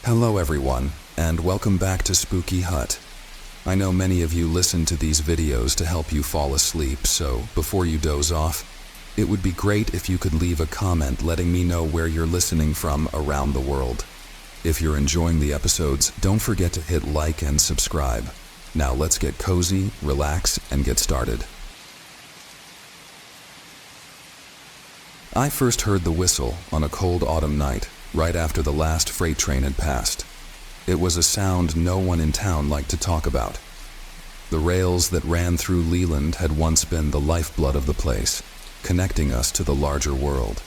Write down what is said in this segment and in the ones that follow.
Hello everyone, and welcome back to Spooky Hut. I know many of you listen to these videos to help you fall asleep, so before you doze off, it would be great if you could leave a comment letting me know where you're listening from around the world. If you're enjoying the episodes, don't forget to hit like and subscribe. Now let's get cozy, relax, and get started. I first heard the whistle on a cold autumn night, right after the last freight train had passed. It was a sound no one in town liked to talk about. The rails that ran through Leland had once been the lifeblood of the place, connecting us to the larger world.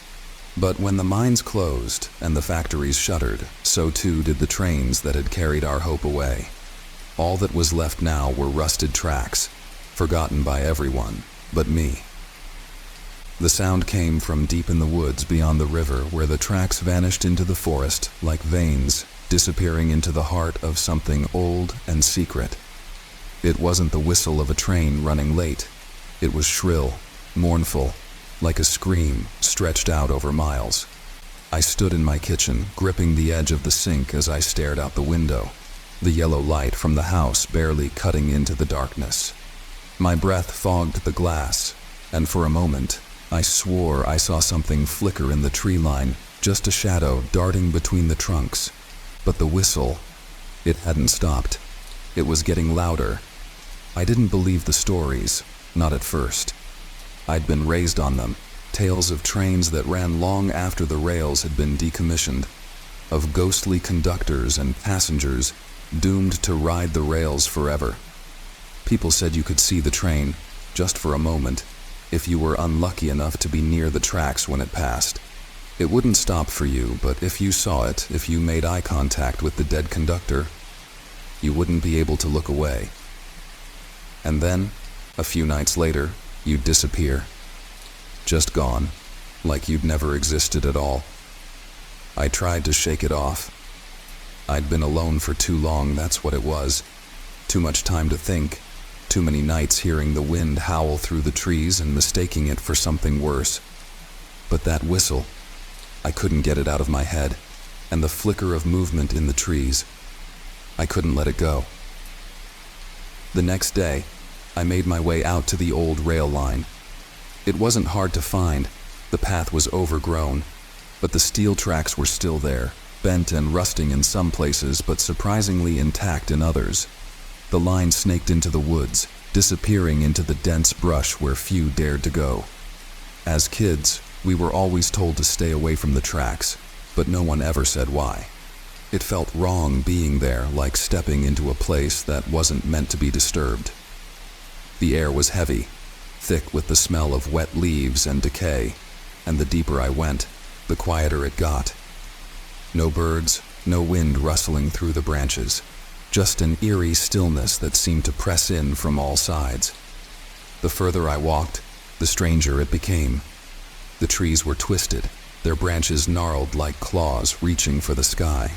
But when the mines closed and the factories shuttered, so too did the trains that had carried our hope away. All that was left now were rusted tracks, forgotten by everyone but me. The sound came from deep in the woods beyond the river, where the tracks vanished into the forest like veins, disappearing into the heart of something old and secret. It wasn't the whistle of a train running late. It was shrill, mournful, like a scream stretched out over miles. I stood in my kitchen, gripping the edge of the sink as I stared out the window, the yellow light from the house barely cutting into the darkness. My breath fogged the glass, and for a moment, I swore I saw something flicker in the tree line, just a shadow darting between the trunks. But the whistle, it hadn't stopped. It was getting louder. I didn't believe the stories, not at first. I'd been raised on them, tales of trains that ran long after the rails had been decommissioned, of ghostly conductors and passengers doomed to ride the rails forever. People said you could see the train, just for a moment, if you were unlucky enough to be near the tracks when it passed. It wouldn't stop for you, but if you saw it, if you made eye contact with the dead conductor, you wouldn't be able to look away. And then, a few nights later, you'd disappear. Just gone, like you'd never existed at all. I tried to shake it off. I'd been alone for too long, that's what it was. Too much time to think. Too many nights hearing the wind howl through the trees and mistaking it for something worse. But that whistle, I couldn't get it out of my head, and the flicker of movement in the trees, I couldn't let it go. The next day, I made my way out to the old rail line. It wasn't hard to find. The path was overgrown, but the steel tracks were still there, bent and rusting in some places, but surprisingly intact in others. The line snaked into the woods, disappearing into the dense brush where few dared to go. As kids, we were always told to stay away from the tracks, but no one ever said why. It felt wrong being there, like stepping into a place that wasn't meant to be disturbed. The air was heavy, thick with the smell of wet leaves and decay, and the deeper I went, the quieter it got. No birds, no wind rustling through the branches. Just an eerie stillness that seemed to press in from all sides. The further I walked, the stranger it became. The trees were twisted, their branches gnarled like claws reaching for the sky.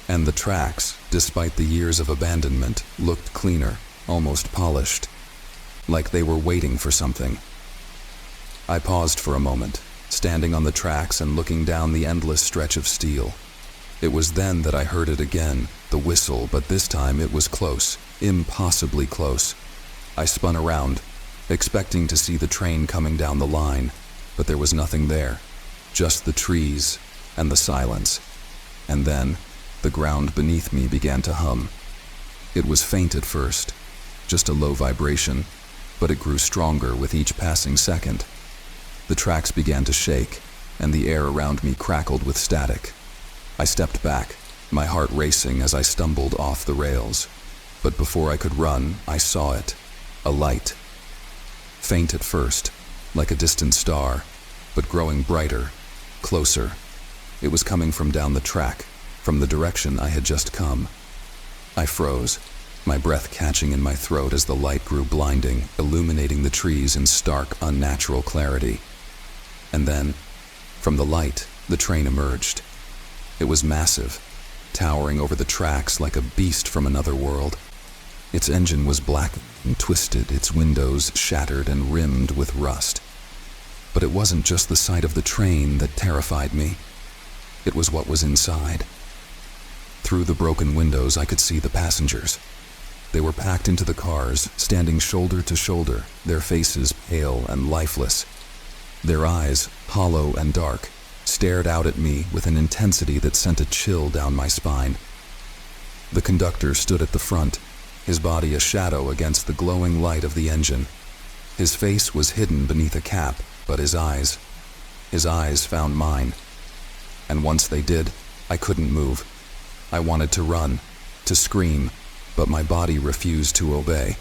And the tracks, despite the years of abandonment, looked cleaner, almost polished, like they were waiting for something. I paused for a moment, standing on the tracks and looking down the endless stretch of steel. It was then that I heard it again, the whistle, but this time it was close, impossibly close. I spun around, expecting to see the train coming down the line, but there was nothing there, just the trees and the silence. And then, the ground beneath me began to hum. It was faint at first, just a low vibration, but it grew stronger with each passing second. The tracks began to shake, and the air around me crackled with static. I stepped back, my heart racing as I stumbled off the rails. But before I could run, I saw it, a light. Faint at first, like a distant star, but growing brighter, closer. It was coming from down the track, from the direction I had just come. I froze, my breath catching in my throat as the light grew blinding, illuminating the trees in stark, unnatural clarity. And then, from the light, the train emerged. It was massive, towering over the tracks like a beast from another world. Its engine was black and twisted, its windows shattered and rimmed with rust. But it wasn't just the sight of the train that terrified me. It was what was inside. Through the broken windows, I could see the passengers. They were packed into the cars, standing shoulder to shoulder, their faces pale and lifeless. Their eyes, hollow and dark, stared out at me with an intensity that sent a chill down my spine. The conductor stood at the front, his body a shadow against the glowing light of the engine. His face was hidden beneath a cap, but his eyes found mine. And once they did, I couldn't move. I wanted to run, to scream, but my body refused to obey.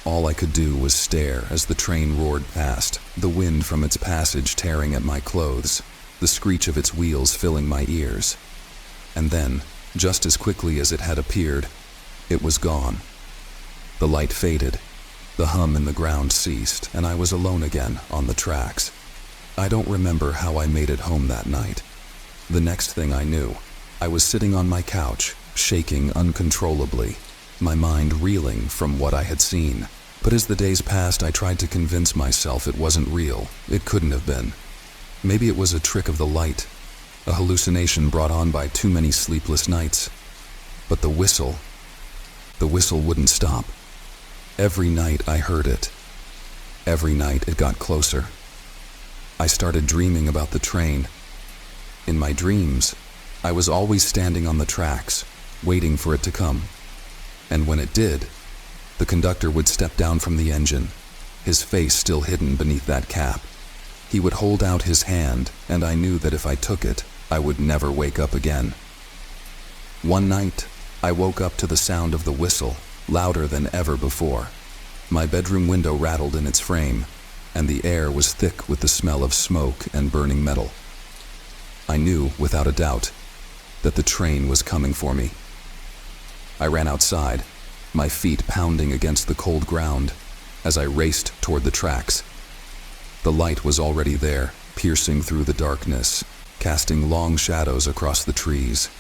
All I could do was stare as the train roared past, the wind from its passage tearing at my clothes, the screech of its wheels filling my ears. And then, just as quickly as it had appeared, it was gone. The light faded, the hum in the ground ceased, and I was alone again on the tracks. I don't remember how I made it home that night. The next thing I knew, I was sitting on my couch, shaking uncontrollably, my mind reeling from what I had seen. But as the days passed, I tried to convince myself it wasn't real. It couldn't have been. Maybe it was a trick of the light, a hallucination brought on by too many sleepless nights. But the whistle wouldn't stop. Every night I heard it. Every night it got closer. I started dreaming about the train. In my dreams, I was always standing on the tracks, waiting for it to come. And when it did, the conductor would step down from the engine, his face still hidden beneath that cap. He would hold out his hand, and I knew that if I took it, I would never wake up again. One night, I woke up to the sound of the whistle, louder than ever before. My bedroom window rattled in its frame, and the air was thick with the smell of smoke and burning metal. I knew, without a doubt, that the train was coming for me. I ran outside, my feet pounding against the cold ground as I raced toward the tracks. The light was already there, piercing through the darkness, casting long shadows across the trees.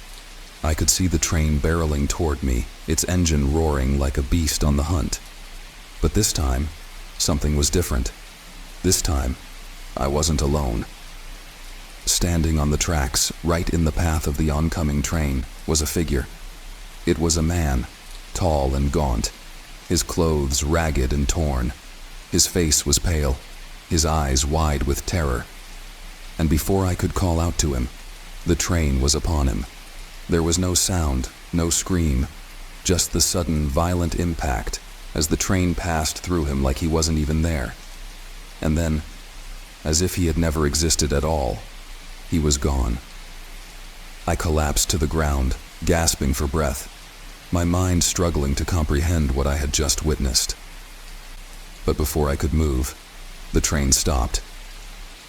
I could see the train barreling toward me, its engine roaring like a beast on the hunt. But this time, something was different. This time, I wasn't alone. Standing on the tracks, right in the path of the oncoming train, was a figure. It was a man, tall and gaunt, his clothes ragged and torn. His face was pale, his eyes wide with terror. And before I could call out to him, the train was upon him. There was no sound, no scream, just the sudden, violent impact as the train passed through him like he wasn't even there. And then, as if he had never existed at all, he was gone. I collapsed to the ground, gasping for breath, my mind struggling to comprehend what I had just witnessed. But before I could move, the train stopped.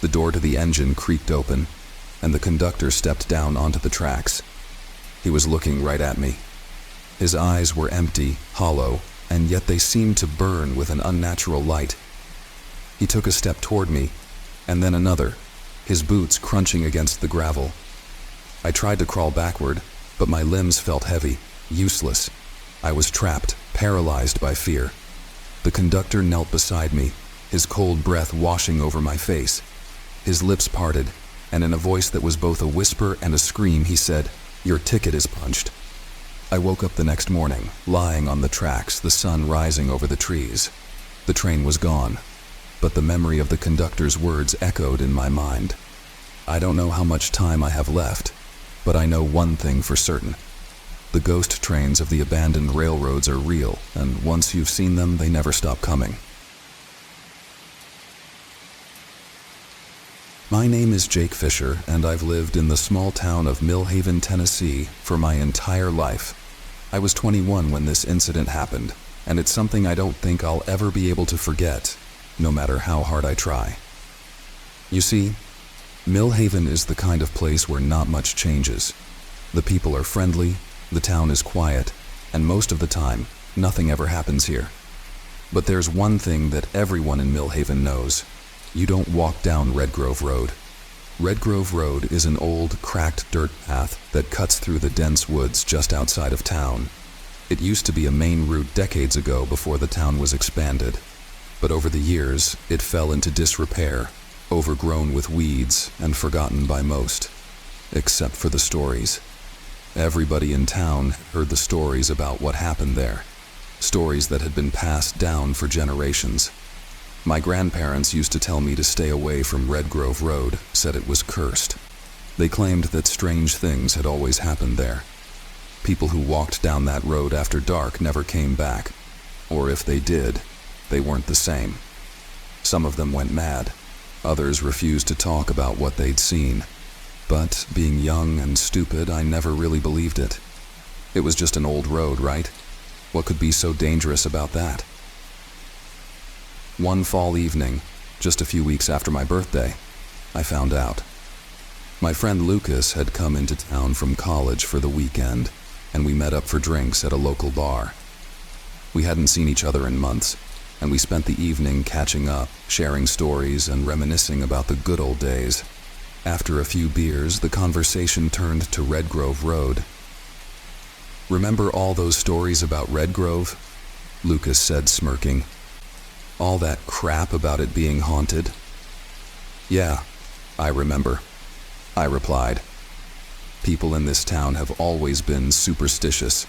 The door to the engine creaked open, and the conductor stepped down onto the tracks. He was looking right at me. His eyes were empty, hollow, and yet they seemed to burn with an unnatural light. He took a step toward me, and then another, his boots crunching against the gravel. I tried to crawl backward, but my limbs felt heavy, useless. I was trapped, paralyzed by fear. The conductor knelt beside me, his cold breath washing over my face. His lips parted, and in a voice that was both a whisper and a scream, he said, "Your ticket is punched." I woke up the next morning, lying on the tracks, the sun rising over the trees. The train was gone, but the memory of the conductor's words echoed in my mind. I don't know how much time I have left, but I know one thing for certain. The ghost trains of the abandoned railroads are real, and once you've seen them, they never stop coming. My name is Jake Fisher, and I've lived in the small town of Mill Haven, Tennessee, for my entire life. I was 21 when this incident happened, and it's something I don't think I'll ever be able to forget, no matter how hard I try. You see, Mill Haven is the kind of place where not much changes. The people are friendly, the town is quiet, and most of the time, nothing ever happens here. But there's one thing that everyone in Mill Haven knows. You don't walk down Red Grove Road. Red Grove Road is an old, cracked dirt path that cuts through the dense woods just outside of town. It used to be a main route decades ago before the town was expanded. But over the years, it fell into disrepair, overgrown with weeds and forgotten by most, except for the stories. Everybody in town heard the stories about what happened there, stories that had been passed down for generations. My grandparents used to tell me to stay away from Red Grove Road, said it was cursed. They claimed that strange things had always happened there. People who walked down that road after dark never came back, or if they did, they weren't the same. Some of them went mad. Others refused to talk about what they'd seen. But being young and stupid, I never really believed it. It was just an old road, right? What could be so dangerous about that? One fall evening, just a few weeks after my birthday, I found out. My friend Lucas had come into town from college for the weekend, and we met up for drinks at a local bar. We hadn't seen each other in months, and we spent the evening catching up, sharing stories, and reminiscing about the good old days. After a few beers, the conversation turned to Red Grove Road. "Remember all those stories about Red Grove?" Lucas said, smirking. "All that crap about it being haunted?" "Yeah, I remember," I replied. "People in this town have always been superstitious."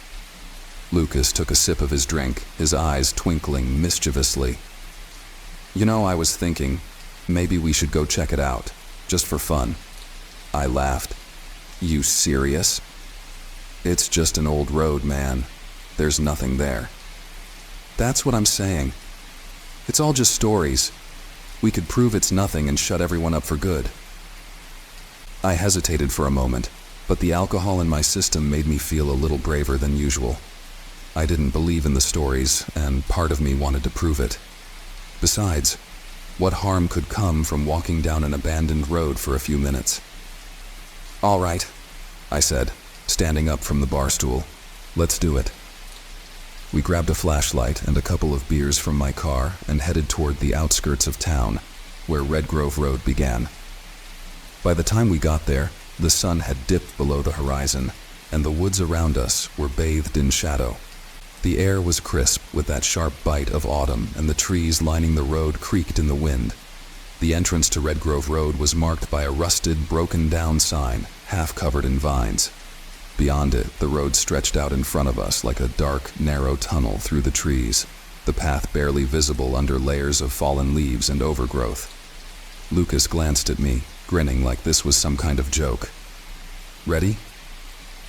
Lucas took a sip of his drink, his eyes twinkling mischievously. "You know, I was thinking, maybe we should go check it out, just for fun." I laughed. "You serious?" "It's just an old road, man. There's nothing there." "That's what I'm saying. It's all just stories. We could prove it's nothing and shut everyone up for good." I hesitated for a moment, but the alcohol in my system made me feel a little braver than usual. I didn't believe in the stories, and part of me wanted to prove it. Besides, what harm could come from walking down an abandoned road for a few minutes? "All right," I said, standing up from the bar stool. "Let's do it." We grabbed a flashlight and a couple of beers from my car and headed toward the outskirts of town, where Red Grove Road began. By the time we got there, the sun had dipped below the horizon, and the woods around us were bathed in shadow. The air was crisp with that sharp bite of autumn, and the trees lining the road creaked in the wind. The entrance to Red Grove Road was marked by a rusted, broken-down sign, half covered in vines. Beyond it, the road stretched out in front of us like a dark, narrow tunnel through the trees, the path barely visible under layers of fallen leaves and overgrowth. Lucas glanced at me, grinning like this was some kind of joke. "Ready?"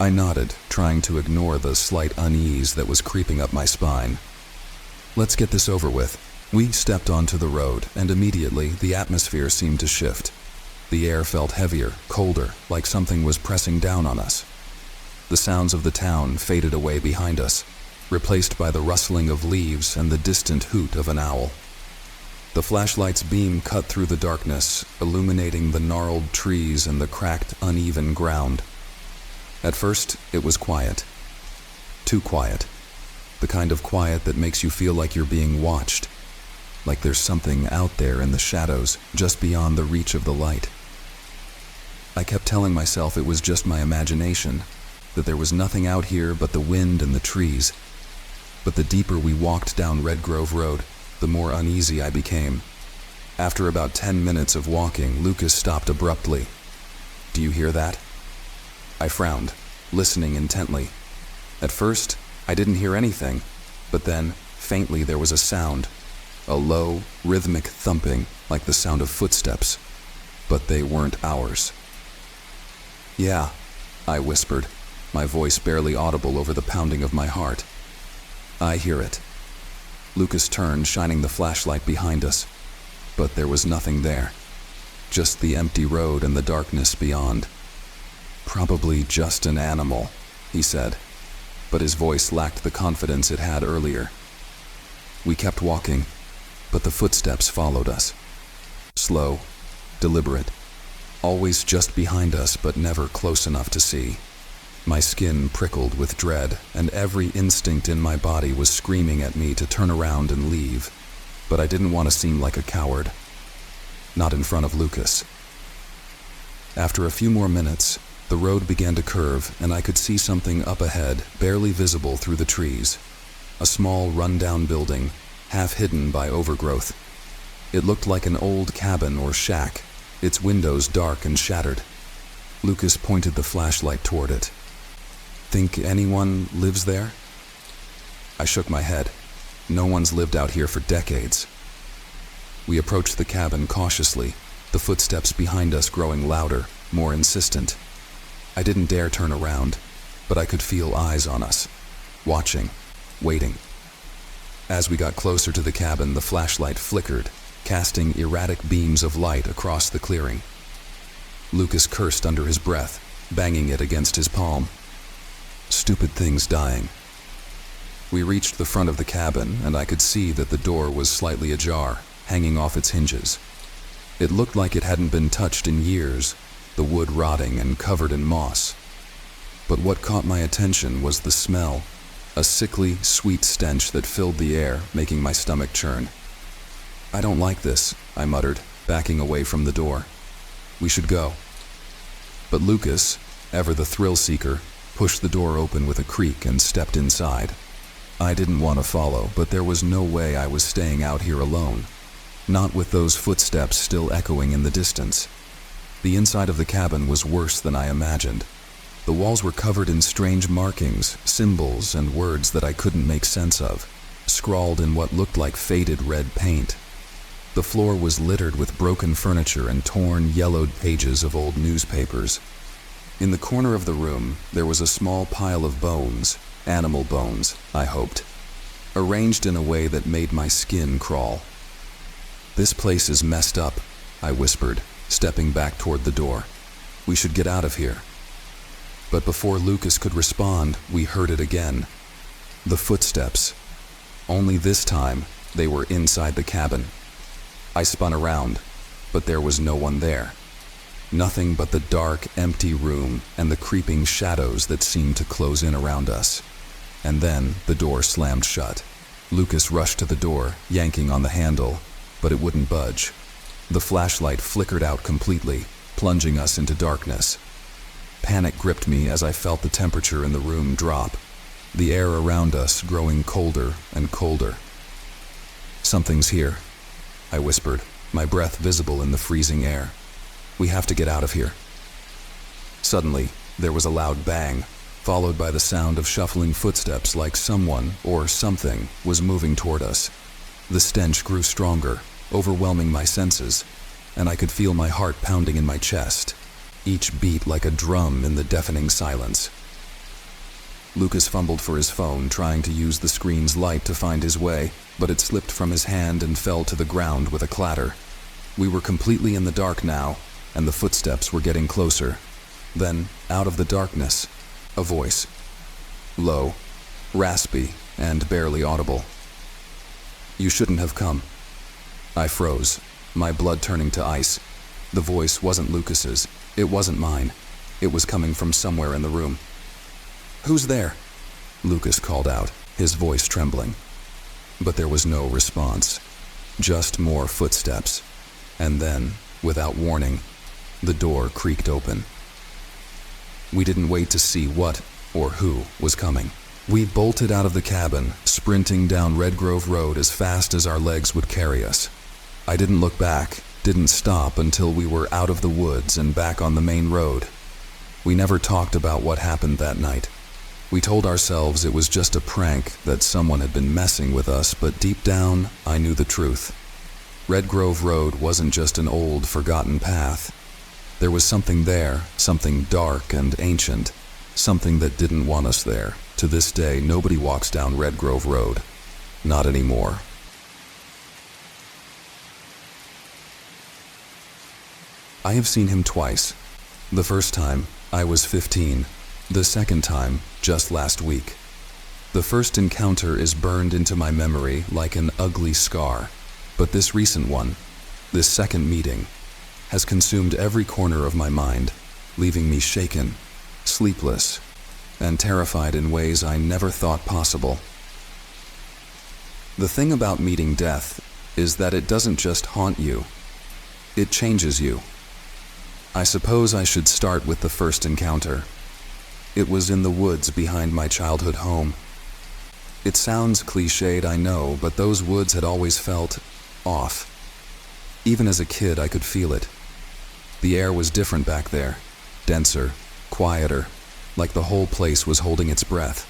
I nodded, trying to ignore the slight unease that was creeping up my spine. "Let's get this over with." We stepped onto the road, and immediately the atmosphere seemed to shift. The air felt heavier, colder, like something was pressing down on us. The sounds of the town faded away behind us, replaced by the rustling of leaves and the distant hoot of an owl. The flashlight's beam cut through the darkness, illuminating the gnarled trees and the cracked, uneven ground. At first, it was quiet. Too quiet. The kind of quiet that makes you feel like you're being watched, like there's something out there in the shadows, just beyond the reach of the light. I kept telling myself it was just my imagination, that there was nothing out here but the wind and the trees. But the deeper we walked down Red Grove Road, the more uneasy I became. After about 10 minutes of walking, Lucas stopped abruptly. "Do you hear that?" I frowned, listening intently. At first, I didn't hear anything, but then, faintly, there was a sound. A low, rhythmic thumping, like the sound of footsteps. But they weren't ours. "Yeah," I whispered, my voice barely audible over the pounding of my heart. "I hear it." Lucas turned, shining the flashlight behind us. But there was nothing there. Just the empty road and the darkness beyond. "Probably just an animal," he said, but his voice lacked the confidence it had earlier. We kept walking, but the footsteps followed us. Slow, deliberate, always just behind us but never close enough to see. My skin prickled with dread, and every instinct in my body was screaming at me to turn around and leave, but I didn't want to seem like a coward. Not in front of Lucas. After a few more minutes, the road began to curve, and I could see something up ahead, barely visible through the trees. A small, run-down building, half hidden by overgrowth. It looked like an old cabin or shack, its windows dark and shattered. Lucas pointed the flashlight toward it. Think anyone lives there? I shook my head. No one's lived out here for decades. We approached the cabin cautiously, the footsteps behind us growing louder, more insistent. I didn't dare turn around, but I could feel eyes on us, watching, waiting. As we got closer to the cabin, the flashlight flickered, casting erratic beams of light across the clearing. Lucas cursed under his breath, banging it against his palm. Stupid things dying. We reached the front of the cabin, and I could see that the door was slightly ajar, hanging off its hinges. It looked like it hadn't been touched in years, the wood rotting and covered in moss. But what caught my attention was the smell, a sickly, sweet stench that filled the air, making my stomach churn. "I don't like this," I muttered, backing away from the door. "We should go." But Lucas, ever the thrill-seeker, pushed the door open with a creak and stepped inside. I didn't want to follow, but there was no way I was staying out here alone. Not with those footsteps still echoing in the distance. The inside of the cabin was worse than I imagined. The walls were covered in strange markings, symbols, and words that I couldn't make sense of, scrawled in what looked like faded red paint. The floor was littered with broken furniture and torn, yellowed pages of old newspapers. In the corner of the room, there was a small pile of bones, animal bones, I hoped, arranged in a way that made my skin crawl. "This place is messed up," I whispered, stepping back toward the door. "We should get out of here." But before Lucas could respond, we heard it again. The footsteps. Only this time, they were inside the cabin. I spun around, but there was no one there. Nothing but the dark, empty room and the creeping shadows that seemed to close in around us. And then the door slammed shut. Lucas rushed to the door, yanking on the handle, but it wouldn't budge. The flashlight flickered out completely, plunging us into darkness. Panic gripped me as I felt the temperature in the room drop, the air around us growing colder and colder. "Something's here," I whispered, my breath visible in the freezing air. "We have to get out of here." Suddenly, there was a loud bang, followed by the sound of shuffling footsteps like someone or something was moving toward us. The stench grew stronger, overwhelming my senses, and I could feel my heart pounding in my chest, each beat like a drum in the deafening silence. Lucas fumbled for his phone, trying to use the screen's light to find his way, but it slipped from his hand and fell to the ground with a clatter. We were completely in the dark now, and the footsteps were getting closer. Then, out of the darkness, a voice. Low, raspy, and barely audible. "You shouldn't have come." I froze, my blood turning to ice. The voice wasn't Lucas's. It wasn't mine. It was coming from somewhere in the room. "Who's there?" Lucas called out, his voice trembling. But there was no response. Just more footsteps. And then, without warning, the door creaked open. We didn't wait to see what or who was coming. We bolted out of the cabin, sprinting down Red Grove Road as fast as our legs would carry us. I didn't look back, didn't stop until we were out of the woods and back on the main road. We never talked about what happened that night. We told ourselves it was just a prank, that someone had been messing with us, but deep down, I knew the truth. Red Grove Road wasn't just an old, forgotten path. There was something there, something dark and ancient, something that didn't want us there. To this day, nobody walks down Red Grove Road. Not anymore. I have seen him twice. The first time, I was 15. The second time, just last week. The first encounter is burned into my memory like an ugly scar, but this recent one, this second meeting, has consumed every corner of my mind, leaving me shaken, sleepless, and terrified in ways I never thought possible. The thing about meeting death is that it doesn't just haunt you, it changes you. I suppose I should start with the first encounter. It was in the woods behind my childhood home. It sounds cliched, I know, but those woods had always felt off. Even as a kid, I could feel it. The air was different back there, denser, quieter, like the whole place was holding its breath.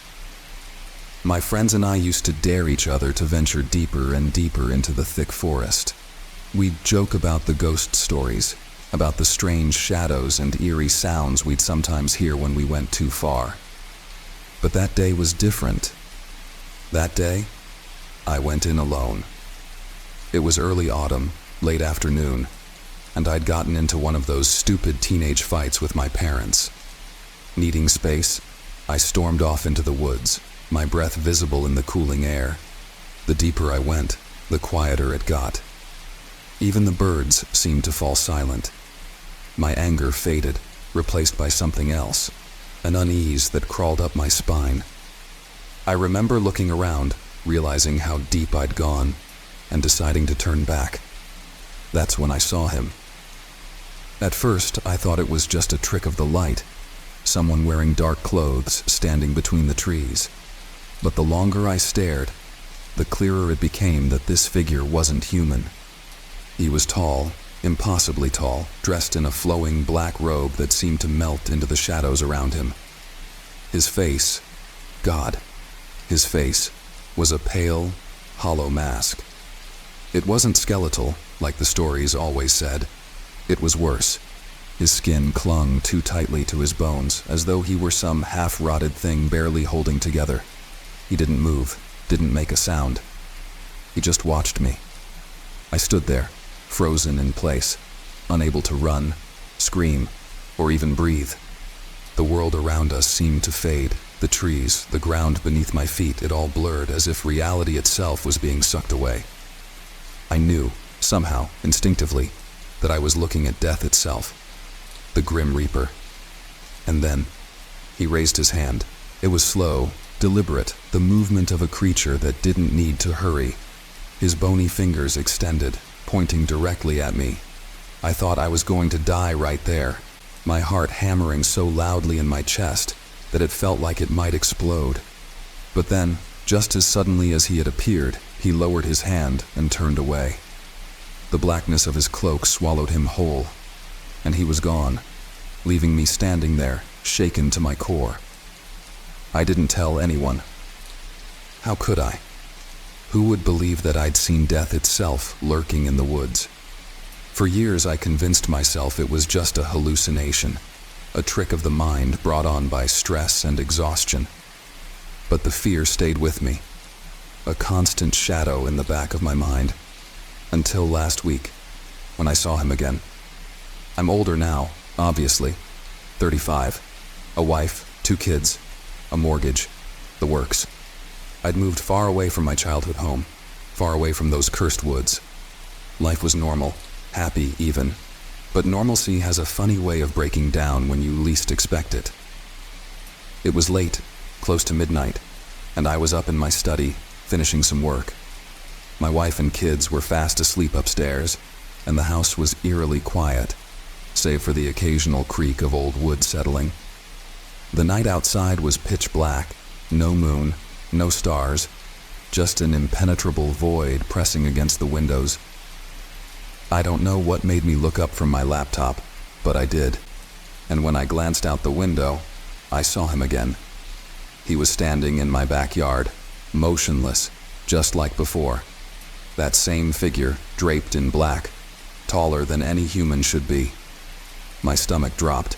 My friends and I used to dare each other to venture deeper and deeper into the thick forest. We'd joke about the ghost stories, about the strange shadows and eerie sounds we'd sometimes hear when we went too far. But that day was different. That day, I went in alone. It was early autumn, late afternoon, and I'd gotten into one of those stupid teenage fights with my parents. Needing space, I stormed off into the woods, my breath visible in the cooling air. The deeper I went, the quieter it got. Even the birds seemed to fall silent. My anger faded, replaced by something else, an unease that crawled up my spine. I remember looking around, realizing how deep I'd gone, and deciding to turn back. That's when I saw him. At first, I thought it was just a trick of the light, someone wearing dark clothes standing between the trees. But the longer I stared, the clearer it became that this figure wasn't human. He was tall, impossibly tall, dressed in a flowing black robe that seemed to melt into the shadows around him. His face, God, his face, was a pale, hollow mask. It wasn't skeletal, like the stories always said. It was worse. His skin clung too tightly to his bones, as though he were some half-rotted thing barely holding together. He didn't move, didn't make a sound. He just watched me. I stood there, frozen in place, unable to run, scream, or even breathe. The world around us seemed to fade. The trees, the ground beneath my feet, it all blurred as if reality itself was being sucked away. I knew, somehow, instinctively, that I was looking at death itself, the Grim Reaper. And then, he raised his hand. It was slow, deliberate, the movement of a creature that didn't need to hurry. His bony fingers extended, pointing directly at me. I thought I was going to die right there, my heart hammering so loudly in my chest that it felt like it might explode. But then, just as suddenly as he had appeared, he lowered his hand and turned away. The blackness of his cloak swallowed him whole, and he was gone, leaving me standing there, shaken to my core. I didn't tell anyone. How could I? Who would believe that I'd seen death itself lurking in the woods? For years I convinced myself it was just a hallucination, a trick of the mind brought on by stress and exhaustion. But the fear stayed with me, a constant shadow in the back of my mind, until last week, when I saw him again. I'm older now, obviously, 35, a wife, 2 kids, a mortgage, the works. I'd moved far away from my childhood home, far away from those cursed woods. Life was normal, happy even, but normalcy has a funny way of breaking down when you least expect it. It was late, close to midnight, and I was up in my study, finishing some work. My wife and kids were fast asleep upstairs, and the house was eerily quiet, save for the occasional creak of old wood settling. The night outside was pitch black, no moon, no stars, just an impenetrable void pressing against the windows. I don't know what made me look up from my laptop, but I did, and when I glanced out the window, I saw him again. He was standing in my backyard, motionless, just like before. That same figure, draped in black, taller than any human should be. My stomach dropped.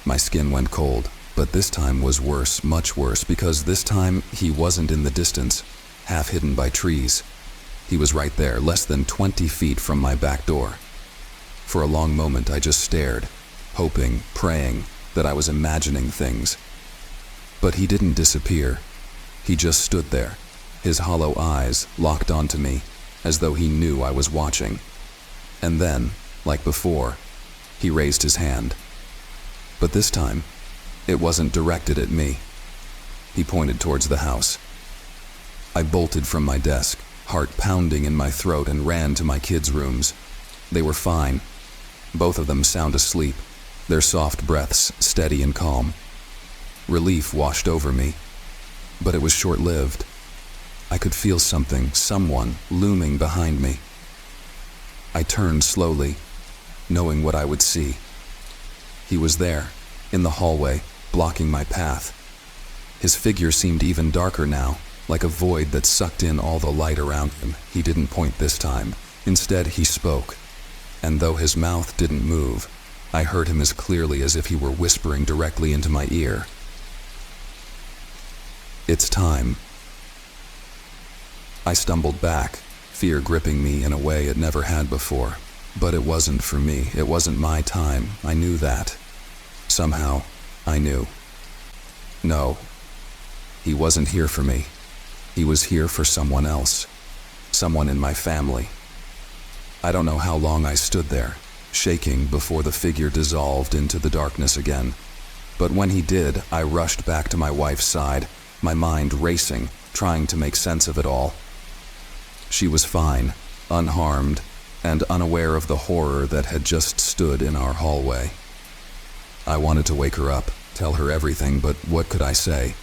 My skin went cold. But this time was worse, much worse, because this time he wasn't in the distance, half hidden by trees. He was right there, less than 20 feet from my back door. For a long moment I just stared, hoping, praying that I was imagining things. But he didn't disappear. He just stood there, his hollow eyes locked onto me, as though he knew I was watching. And then, like before, he raised his hand. But this time, it wasn't directed at me. He pointed towards the house. I bolted from my desk, heart pounding in my throat, and ran to my kids' rooms. They were fine. Both of them sound asleep, their soft breaths steady and calm. Relief washed over me, but it was short-lived. I could feel something, someone, looming behind me. I turned slowly, knowing what I would see. He was there, in the hallway, blocking my path. His figure seemed even darker now, like a void that sucked in all the light around him. He didn't point this time. Instead, he spoke. And though his mouth didn't move, I heard him as clearly as if he were whispering directly into my ear. "It's time." I stumbled back, fear gripping me in a way it never had before. But it wasn't for me. It wasn't my time. I knew that. Somehow, I knew. No, he wasn't here for me. He was here for someone else. Someone in my family. I don't know how long I stood there, shaking before the figure dissolved into the darkness again. But when he did, I rushed back to my wife's side, my mind racing, trying to make sense of it all. She was fine, unharmed, and unaware of the horror that had just stood in our hallway. I wanted to wake her up, tell her everything, but what could I say?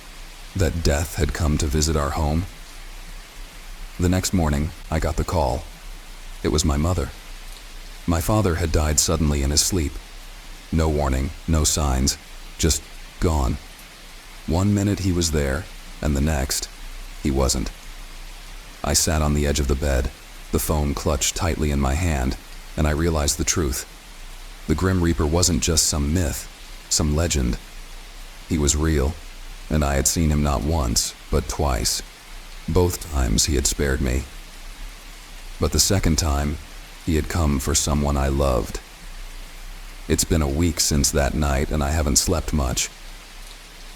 That death had come to visit our home? The next morning, I got the call. It was my mother. My father had died suddenly in his sleep. No warning, no signs, just gone. 1 minute he was there, and the next, he wasn't. I sat on the edge of the bed, the phone clutched tightly in my hand, and I realized the truth. The Grim Reaper wasn't just some myth, some legend. He was real, and I had seen him not once, but twice. Both times he had spared me. But the second time, he had come for someone I loved. It's been a week since that night, and I haven't slept much.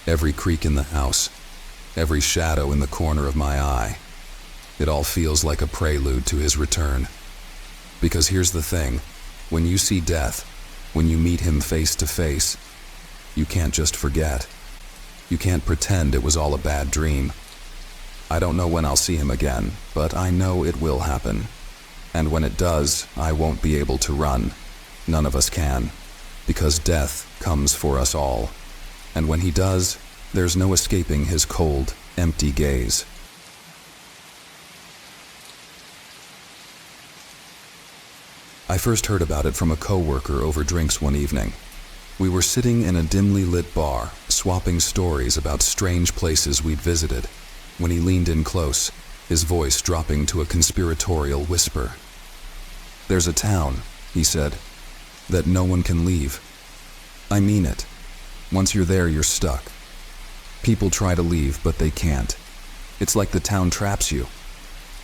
Every creak in the house, every shadow in the corner of my eye, it all feels like a prelude to his return. Because here's the thing, when you see death, when you meet him face to face, you can't just forget. You can't pretend it was all a bad dream. I don't know when I'll see him again, but I know it will happen. And when it does, I won't be able to run. None of us can. Because death comes for us all. And when he does, there's no escaping his cold, empty gaze. I first heard about it from a coworker over drinks one evening. We were sitting in a dimly lit bar, swapping stories about strange places we'd visited, when he leaned in close, his voice dropping to a conspiratorial whisper. "There's a town," he said, "that no one can leave. I mean it. Once you're there, you're stuck. People try to leave, but they can't. It's like the town traps you.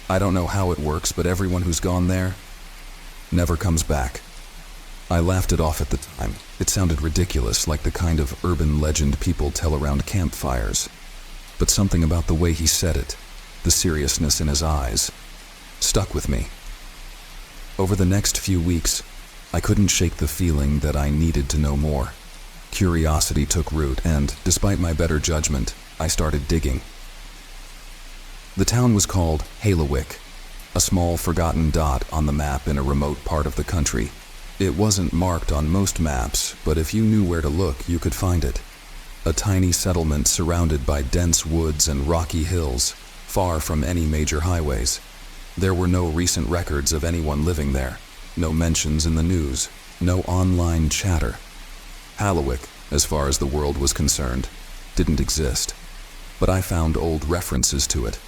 I don't know how it works, but everyone who's gone there never comes back." I laughed it off at the time. It sounded ridiculous, like the kind of urban legend people tell around campfires. But something about the way he said it, the seriousness in his eyes, stuck with me. Over the next few weeks, I couldn't shake the feeling that I needed to know more. Curiosity took root, and despite my better judgment, I started digging. The town was called Halawick, a small forgotten dot on the map in a remote part of the country. It wasn't marked on most maps, but if you knew where to look, you could find it. A tiny settlement surrounded by dense woods and rocky hills, far from any major highways. There were no recent records of anyone living there, no mentions in the news, no online chatter. Halawick, as far as the world was concerned, didn't exist. But I found old references to it.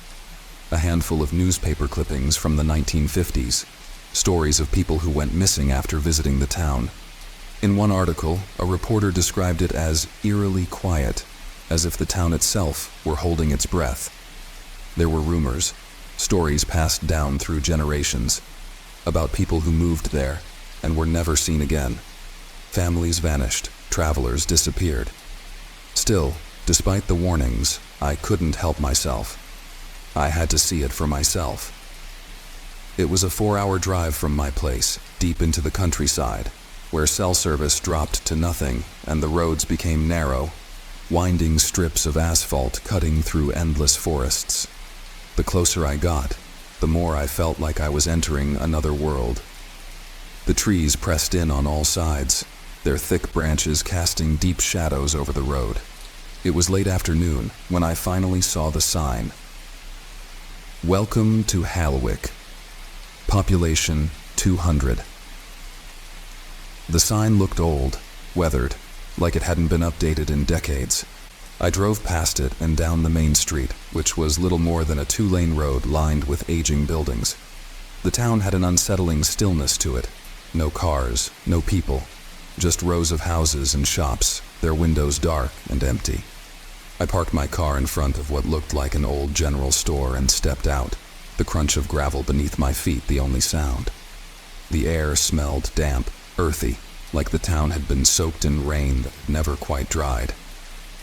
A handful of newspaper clippings from the 1950s, stories of people who went missing after visiting the town. In one article, a reporter described it as eerily quiet, as if the town itself were holding its breath. There were rumors, stories passed down through generations, about people who moved there and were never seen again. Families vanished, travelers disappeared. Still, despite the warnings, I couldn't help myself. I had to see it for myself. It was a 4-hour drive from my place, deep into the countryside, where cell service dropped to nothing and the roads became narrow, winding strips of asphalt cutting through endless forests. The closer I got, the more I felt like I was entering another world. The trees pressed in on all sides, their thick branches casting deep shadows over the road. It was late afternoon when I finally saw the sign. "Welcome to Halawick. Population 200. The sign looked old, weathered, like it hadn't been updated in decades. I drove past it and down the main street, which was little more than a 2-lane road lined with aging buildings. The town had an unsettling stillness to it. No cars, no people, just rows of houses and shops, their windows dark and empty. I parked my car in front of what looked like an old general store and stepped out, the crunch of gravel beneath my feet the only sound. The air smelled damp, earthy, like the town had been soaked in rain that had never quite dried.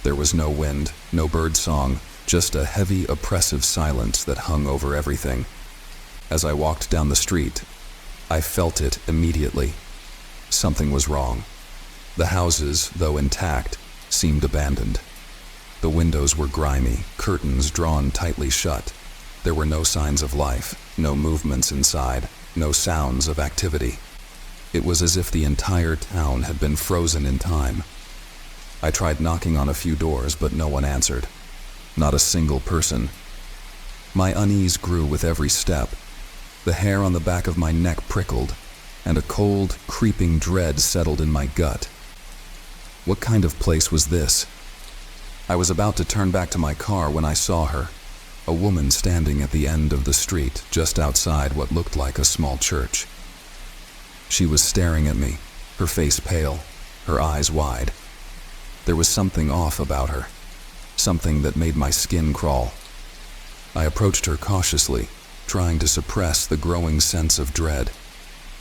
There was no wind, no bird song, just a heavy, oppressive silence that hung over everything. As I walked down the street, I felt it immediately. Something was wrong. The houses, though intact, seemed abandoned. The windows were grimy, curtains drawn tightly shut. There were no signs of life, no movements inside, no sounds of activity. It was as if the entire town had been frozen in time. I tried knocking on a few doors, but no one answered. Not a single person. My unease grew with every step. The hair on the back of my neck prickled, and a cold, creeping dread settled in my gut. What kind of place was this? I was about to turn back to my car when I saw her, a woman standing at the end of the street, just outside what looked like a small church. She was staring at me, her face pale, her eyes wide. There was something off about her, something that made my skin crawl. I approached her cautiously, trying to suppress the growing sense of dread.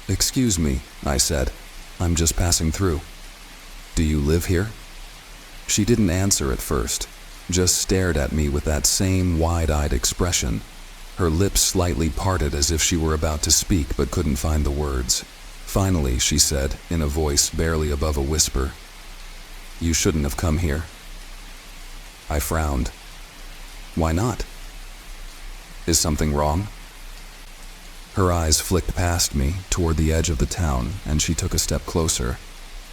"Excuse me," I said. "I'm just passing through." "Do you live here?" She didn't answer at first, just stared at me with that same wide-eyed expression. Her lips slightly parted as if she were about to speak but couldn't find the words. Finally, she said, in a voice barely above a whisper, "You shouldn't have come here." I frowned. "Why not? Is something wrong?" Her eyes flicked past me, toward the edge of the town, and she took a step closer.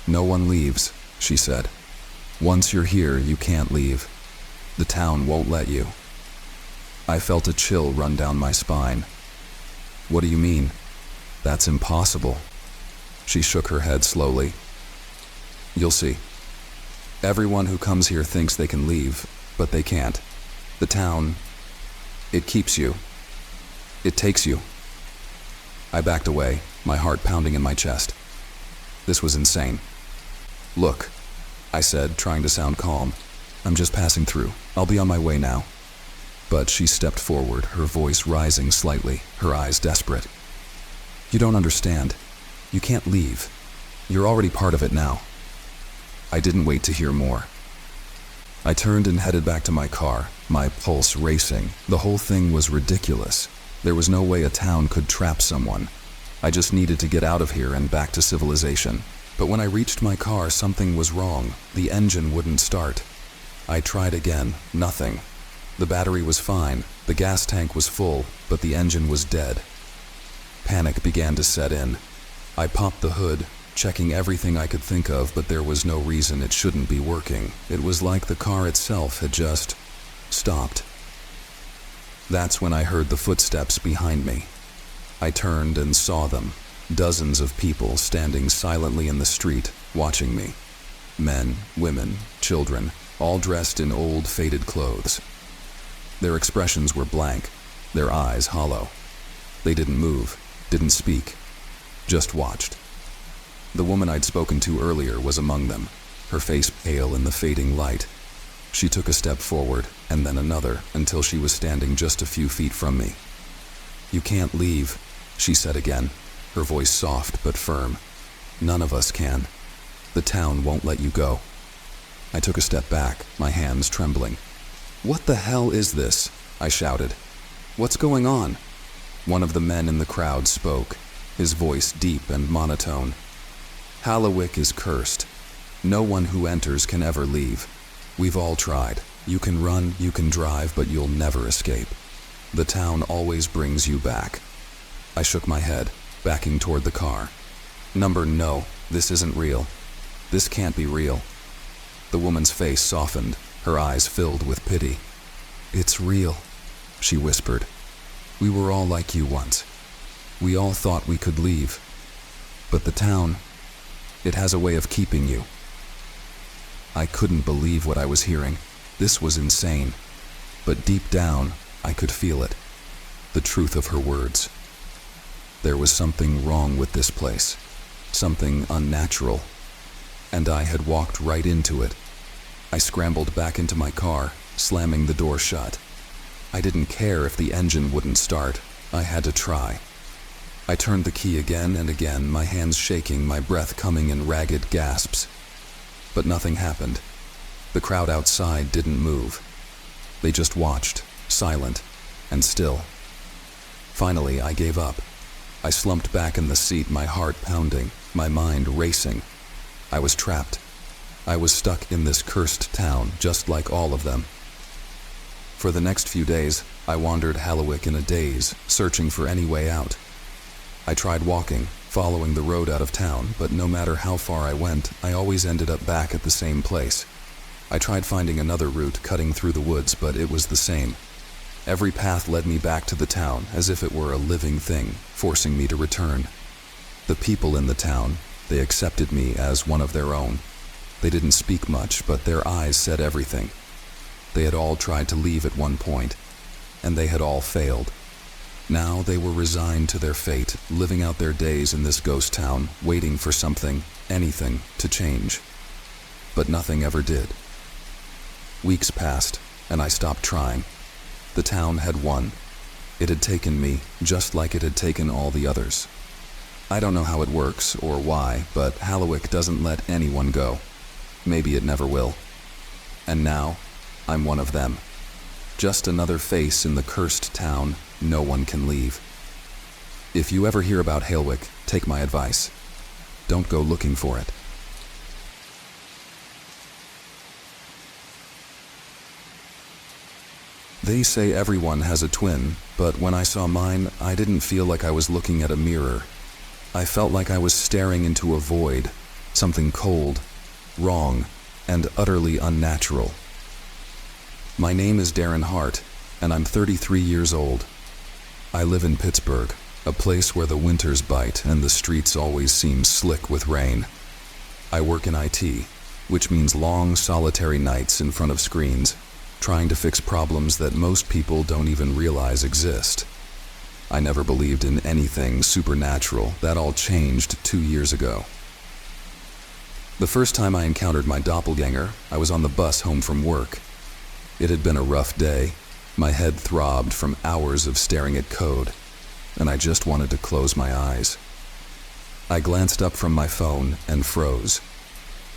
"No one leaves," she said. "Once you're here, you can't leave. The town won't let you." I felt a chill run down my spine. "What do you mean?" "That's impossible." She shook her head slowly. "You'll see. Everyone who comes here thinks they can leave, but they can't. The town, it keeps you. It takes you." I backed away, my heart pounding in my chest. This was insane. "Look," I said, trying to sound calm. "I'm just passing through. I'll be on my way now." But she stepped forward, her voice rising slightly, her eyes desperate. "You don't understand. You can't leave. You're already part of it now." I didn't wait to hear more. I turned and headed back to my car, my pulse racing. The whole thing was ridiculous. There was no way a town could trap someone. I just needed to get out of here and back to civilization. But when I reached my car, something was wrong. The engine wouldn't start. I tried again. Nothing. The battery was fine. The gas tank was full, but the engine was dead. Panic began to set in. I popped the hood, checking everything I could think of, but there was no reason it shouldn't be working. It was like the car itself had just stopped. That's when I heard the footsteps behind me. I turned and saw them. Dozens of people standing silently in the street, watching me. Men, women, children, all dressed in old, faded clothes. Their expressions were blank, their eyes hollow. They didn't move, didn't speak, just watched. The woman I'd spoken to earlier was among them, her face pale in the fading light. She took a step forward, and then another, until she was standing just a few feet from me. "You can't leave," she said again, her voice soft but firm. "None of us can. The town won't let you go." I took a step back, my hands trembling. "What the hell is this?" I shouted. "What's going on?" One of the men in the crowd spoke, his voice deep and monotone. "Halawick is cursed. No one who enters can ever leave. We've all tried. You can run, you can drive, but you'll never escape. The town always brings you back." I shook my head, backing toward the car. No, this isn't real. This can't be real." The woman's face softened, her eyes filled with pity. "It's real," she whispered. "We were all like you once. We all thought we could leave. But the town, it has a way of keeping you." I couldn't believe what I was hearing. This was insane. But deep down, I could feel it. The truth of her words. There was something wrong with this place. Something unnatural. And I had walked right into it. I scrambled back into my car, slamming the door shut. I didn't care if the engine wouldn't start. I had to try. I turned the key again and again, my hands shaking, my breath coming in ragged gasps. But nothing happened. The crowd outside didn't move. They just watched, silent and still. Finally, I gave up. I slumped back in the seat, my heart pounding, my mind racing. I was trapped. I was stuck in this cursed town, just like all of them. For the next few days, I wandered Halloween in a daze, searching for any way out. I tried walking, following the road out of town, but no matter how far I went, I always ended up back at the same place. I tried finding another route, cutting through the woods, but it was the same. Every path led me back to the town, as if it were a living thing, forcing me to return. The people in the town, they accepted me as one of their own. They didn't speak much, but their eyes said everything. They had all tried to leave at one point, and they had all failed. Now they were resigned to their fate, living out their days in this ghost town, waiting for something, anything, to change. But nothing ever did. Weeks passed, and I stopped trying. The town had won. It had taken me, just like it had taken all the others. I don't know how it works or why, but Halloween doesn't let anyone go. Maybe it never will. And now, I'm one of them. Just another face in the cursed town no one can leave. If you ever hear about Halewick, take my advice. Don't go looking for it. They say everyone has a twin, but when I saw mine, I didn't feel like I was looking at a mirror. I felt like I was staring into a void, something cold, wrong, and utterly unnatural. My name is Darren Hart, and I'm 33 years old. I live in Pittsburgh, a place where the winters bite and the streets always seem slick with rain. I work in IT, which means long, solitary nights in front of screens, trying to fix problems that most people don't even realize exist. I never believed in anything supernatural. That all changed 2 years ago. The first time I encountered my doppelganger, I was on the bus home from work. It had been a rough day. My head throbbed from hours of staring at code, and I just wanted to close my eyes. I glanced up from my phone and froze.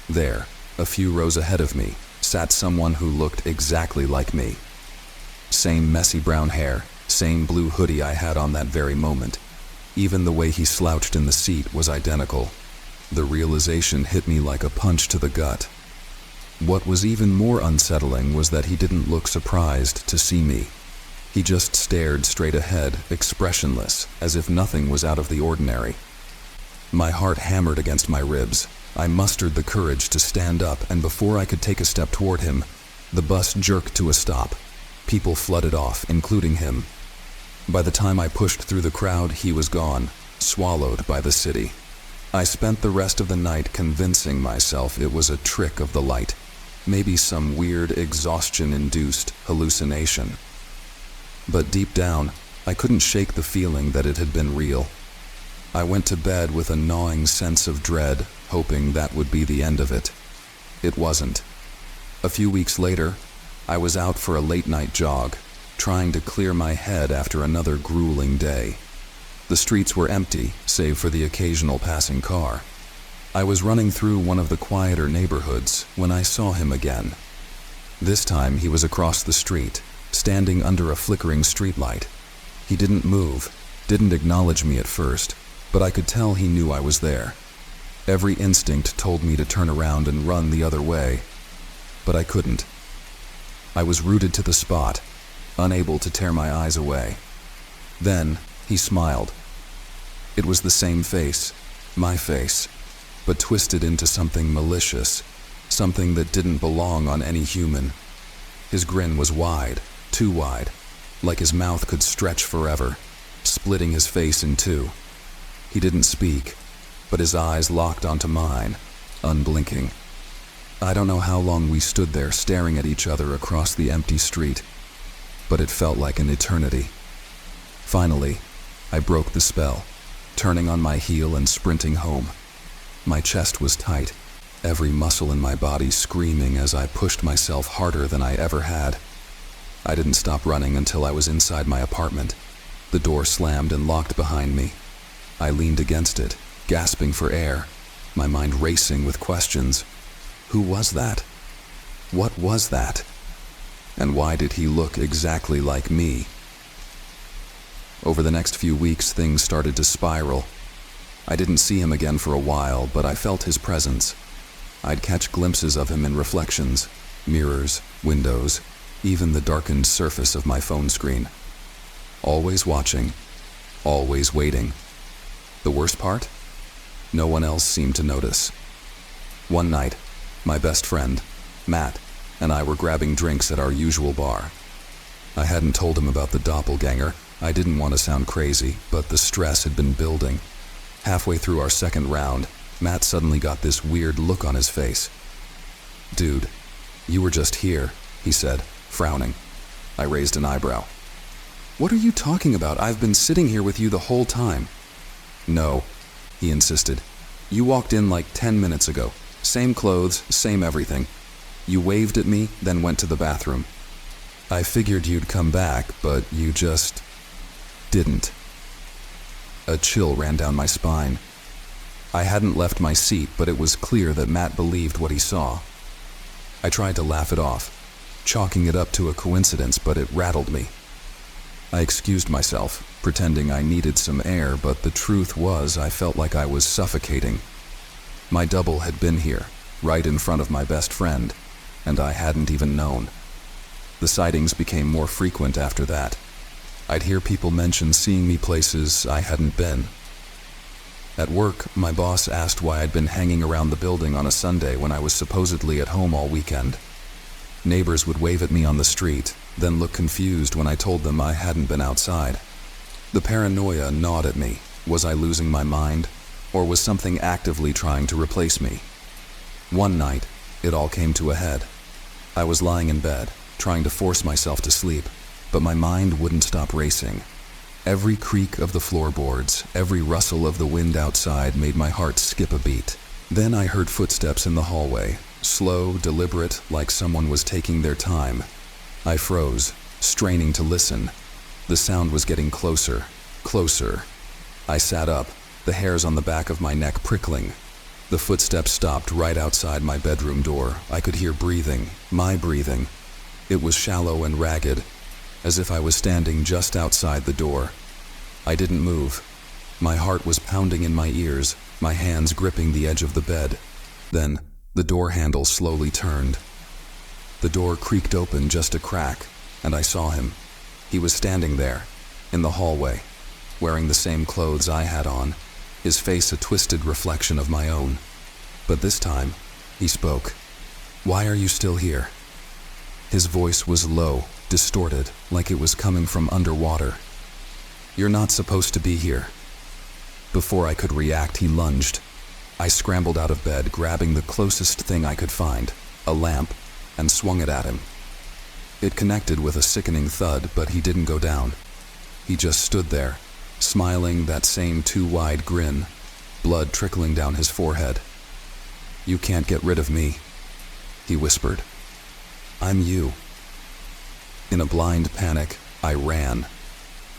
There, a few rows ahead of me, sat someone who looked exactly like me. Same messy brown hair, same blue hoodie I had on that very moment. Even the way he slouched in the seat was identical. The realization hit me like a punch to the gut. What was even more unsettling was that he didn't look surprised to see me. He just stared straight ahead, expressionless, as if nothing was out of the ordinary. My heart hammered against my ribs. I mustered the courage to stand up, and before I could take a step toward him, the bus jerked to a stop. People flooded off, including him. By the time I pushed through the crowd, he was gone, swallowed by the city. I spent the rest of the night convincing myself it was a trick of the light. Maybe some weird exhaustion-induced hallucination. But deep down, I couldn't shake the feeling that it had been real. I went to bed with a gnawing sense of dread, hoping that would be the end of it. It wasn't. A few weeks later, I was out for a late-night jog, trying to clear my head after another grueling day. The streets were empty, save for the occasional passing car. I was running through one of the quieter neighborhoods when I saw him again. This time he was across the street, standing under a flickering streetlight. He didn't move, didn't acknowledge me at first, but I could tell he knew I was there. Every instinct told me to turn around and run the other way, but I couldn't. I was rooted to the spot, unable to tear my eyes away. Then he smiled. It was the same face, my face, but twisted into something malicious, something that didn't belong on any human. His grin was wide, too wide, like his mouth could stretch forever, splitting his face in two. He didn't speak, but his eyes locked onto mine, unblinking. I don't know how long we stood there staring at each other across the empty street, but it felt like an eternity. Finally, I broke the spell, turning on my heel and sprinting home. My chest was tight, every muscle in my body screaming as I pushed myself harder than I ever had. I didn't stop running until I was inside my apartment. The door slammed and locked behind me. I leaned against it, gasping for air, my mind racing with questions. Who was that? What was that? And why did he look exactly like me? Over the next few weeks, things started to spiral. I didn't see him again for a while, but I felt his presence. I'd catch glimpses of him in reflections, mirrors, windows, even the darkened surface of my phone screen. Always watching, always waiting. The worst part? No one else seemed to notice. One night, my best friend, Matt, and I were grabbing drinks at our usual bar. I hadn't told him about the doppelganger. I didn't want to sound crazy, but the stress had been building. Halfway through our second round, Matt suddenly got this weird look on his face. "Dude, you were just here," he said, frowning. I raised an eyebrow. "What are you talking about? I've been sitting here with you the whole time." "No," he insisted. "You walked in like 10 minutes ago. Same clothes, same everything. You waved at me, then went to the bathroom. I figured you'd come back, but you just didn't." A chill ran down my spine. I hadn't left my seat, but it was clear that Matt believed what he saw. I tried to laugh it off, chalking it up to a coincidence, but it rattled me. I excused myself, pretending I needed some air, but the truth was I felt like I was suffocating. My double had been here, right in front of my best friend, and I hadn't even known. The sightings became more frequent after that. I'd hear people mention seeing me places I hadn't been. At work, my boss asked why I'd been hanging around the building on a Sunday when I was supposedly at home all weekend. Neighbors would wave at me on the street, then look confused when I told them I hadn't been outside. The paranoia gnawed at me. Was I losing my mind? Or was something actively trying to replace me? One night, it all came to a head. I was lying in bed, trying to force myself to sleep, but my mind wouldn't stop racing. Every creak of the floorboards, every rustle of the wind outside made my heart skip a beat. Then I heard footsteps in the hallway, slow, deliberate, like someone was taking their time. I froze, straining to listen. The sound was getting closer, closer. I sat up, the hairs on the back of my neck prickling. The footsteps stopped right outside my bedroom door. I could hear breathing, my breathing. It was shallow and ragged, as if I was standing just outside the door. I didn't move. My heart was pounding in my ears, my hands gripping the edge of the bed. Then, the door handle slowly turned. The door creaked open just a crack, and I saw him. He was standing there, in the hallway, wearing the same clothes I had on, his face a twisted reflection of my own. But this time, he spoke. "Why are you still here?" His voice was low, distorted, like it was coming from underwater. "You're not supposed to be here." Before I could react, he lunged. I scrambled out of bed, grabbing the closest thing I could find, a lamp, and swung it at him. It connected with a sickening thud, but he didn't go down. He just stood there, smiling that same too wide grin, blood trickling down his forehead. "You can't get rid of me," he whispered. "I'm you." In a blind panic, I ran.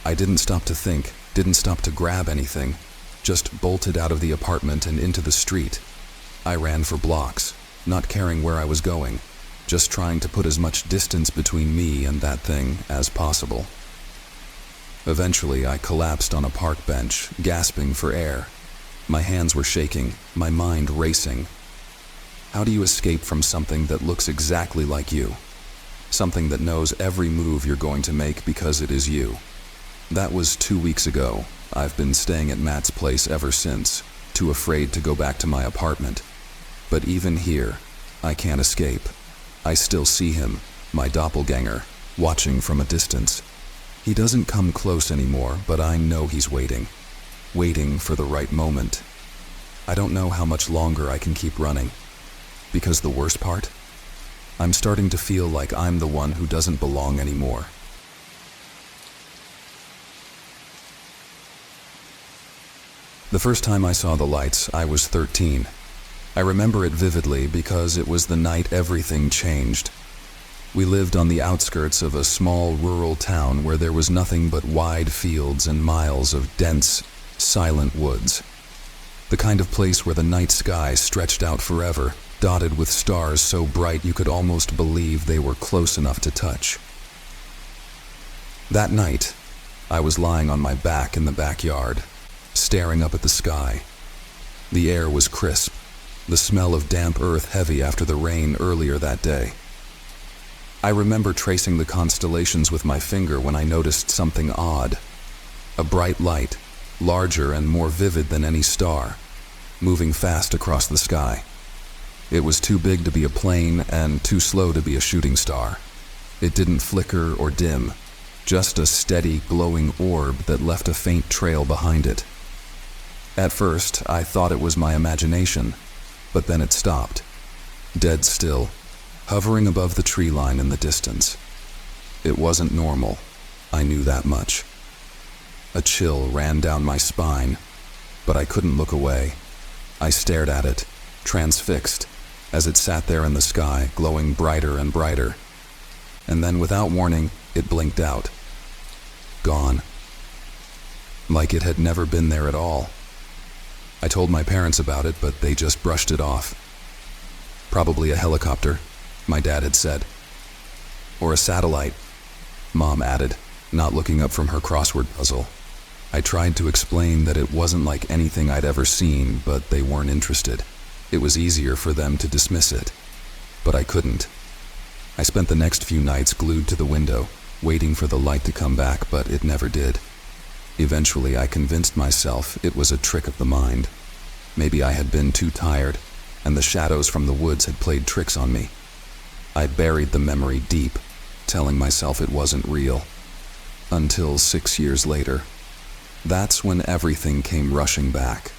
I didn't stop to think, didn't stop to grab anything, just bolted out of the apartment and into the street. I ran for blocks, not caring where I was going, just trying to put as much distance between me and that thing as possible. Eventually, I collapsed on a park bench, gasping for air. My hands were shaking, my mind racing. How do you escape from something that looks exactly like you? Something that knows every move you're going to make because it is you. That was 2 weeks ago. I've been staying at Matt's place ever since, too afraid to go back to my apartment. But even here, I can't escape. I still see him, my doppelganger, watching from a distance. He doesn't come close anymore, but I know he's waiting for the right moment. I don't know how much longer I can keep running. Because the worst part? I'm starting to feel like I'm the one who doesn't belong anymore. The first time I saw the lights, I was 13. I remember it vividly because it was the night everything changed. We lived on the outskirts of a small rural town where there was nothing but wide fields and miles of dense, silent woods. The kind of place where the night sky stretched out forever, dotted with stars so bright you could almost believe they were close enough to touch. That night, I was lying on my back in the backyard, staring up at the sky. The air was crisp, the smell of damp earth heavy after the rain earlier that day. I remember tracing the constellations with my finger when I noticed something odd. A bright light, larger and more vivid than any star, moving fast across the sky. It was too big to be a plane and too slow to be a shooting star. It didn't flicker or dim, just a steady, glowing orb that left a faint trail behind it. At first, I thought it was my imagination, but then it stopped, dead still, hovering above the tree line in the distance. It wasn't normal, I knew that much. A chill ran down my spine, but I couldn't look away. I stared at it, transfixed, as it sat there in the sky, glowing brighter and brighter. And then, without warning, it blinked out. Gone. Like it had never been there at all. I told my parents about it, but they just brushed it off. Probably a helicopter, my dad had said. Or a satellite, Mom added, not looking up from her crossword puzzle. I tried to explain that it wasn't like anything I'd ever seen, but they weren't interested. It was easier for them to dismiss it. But I couldn't. I spent the next few nights glued to the window, waiting for the light to come back, but it never did. Eventually, I convinced myself it was a trick of the mind. Maybe I had been too tired, and the shadows from the woods had played tricks on me. I buried the memory deep, telling myself it wasn't real. Until 6 years later. That's when everything came rushing back.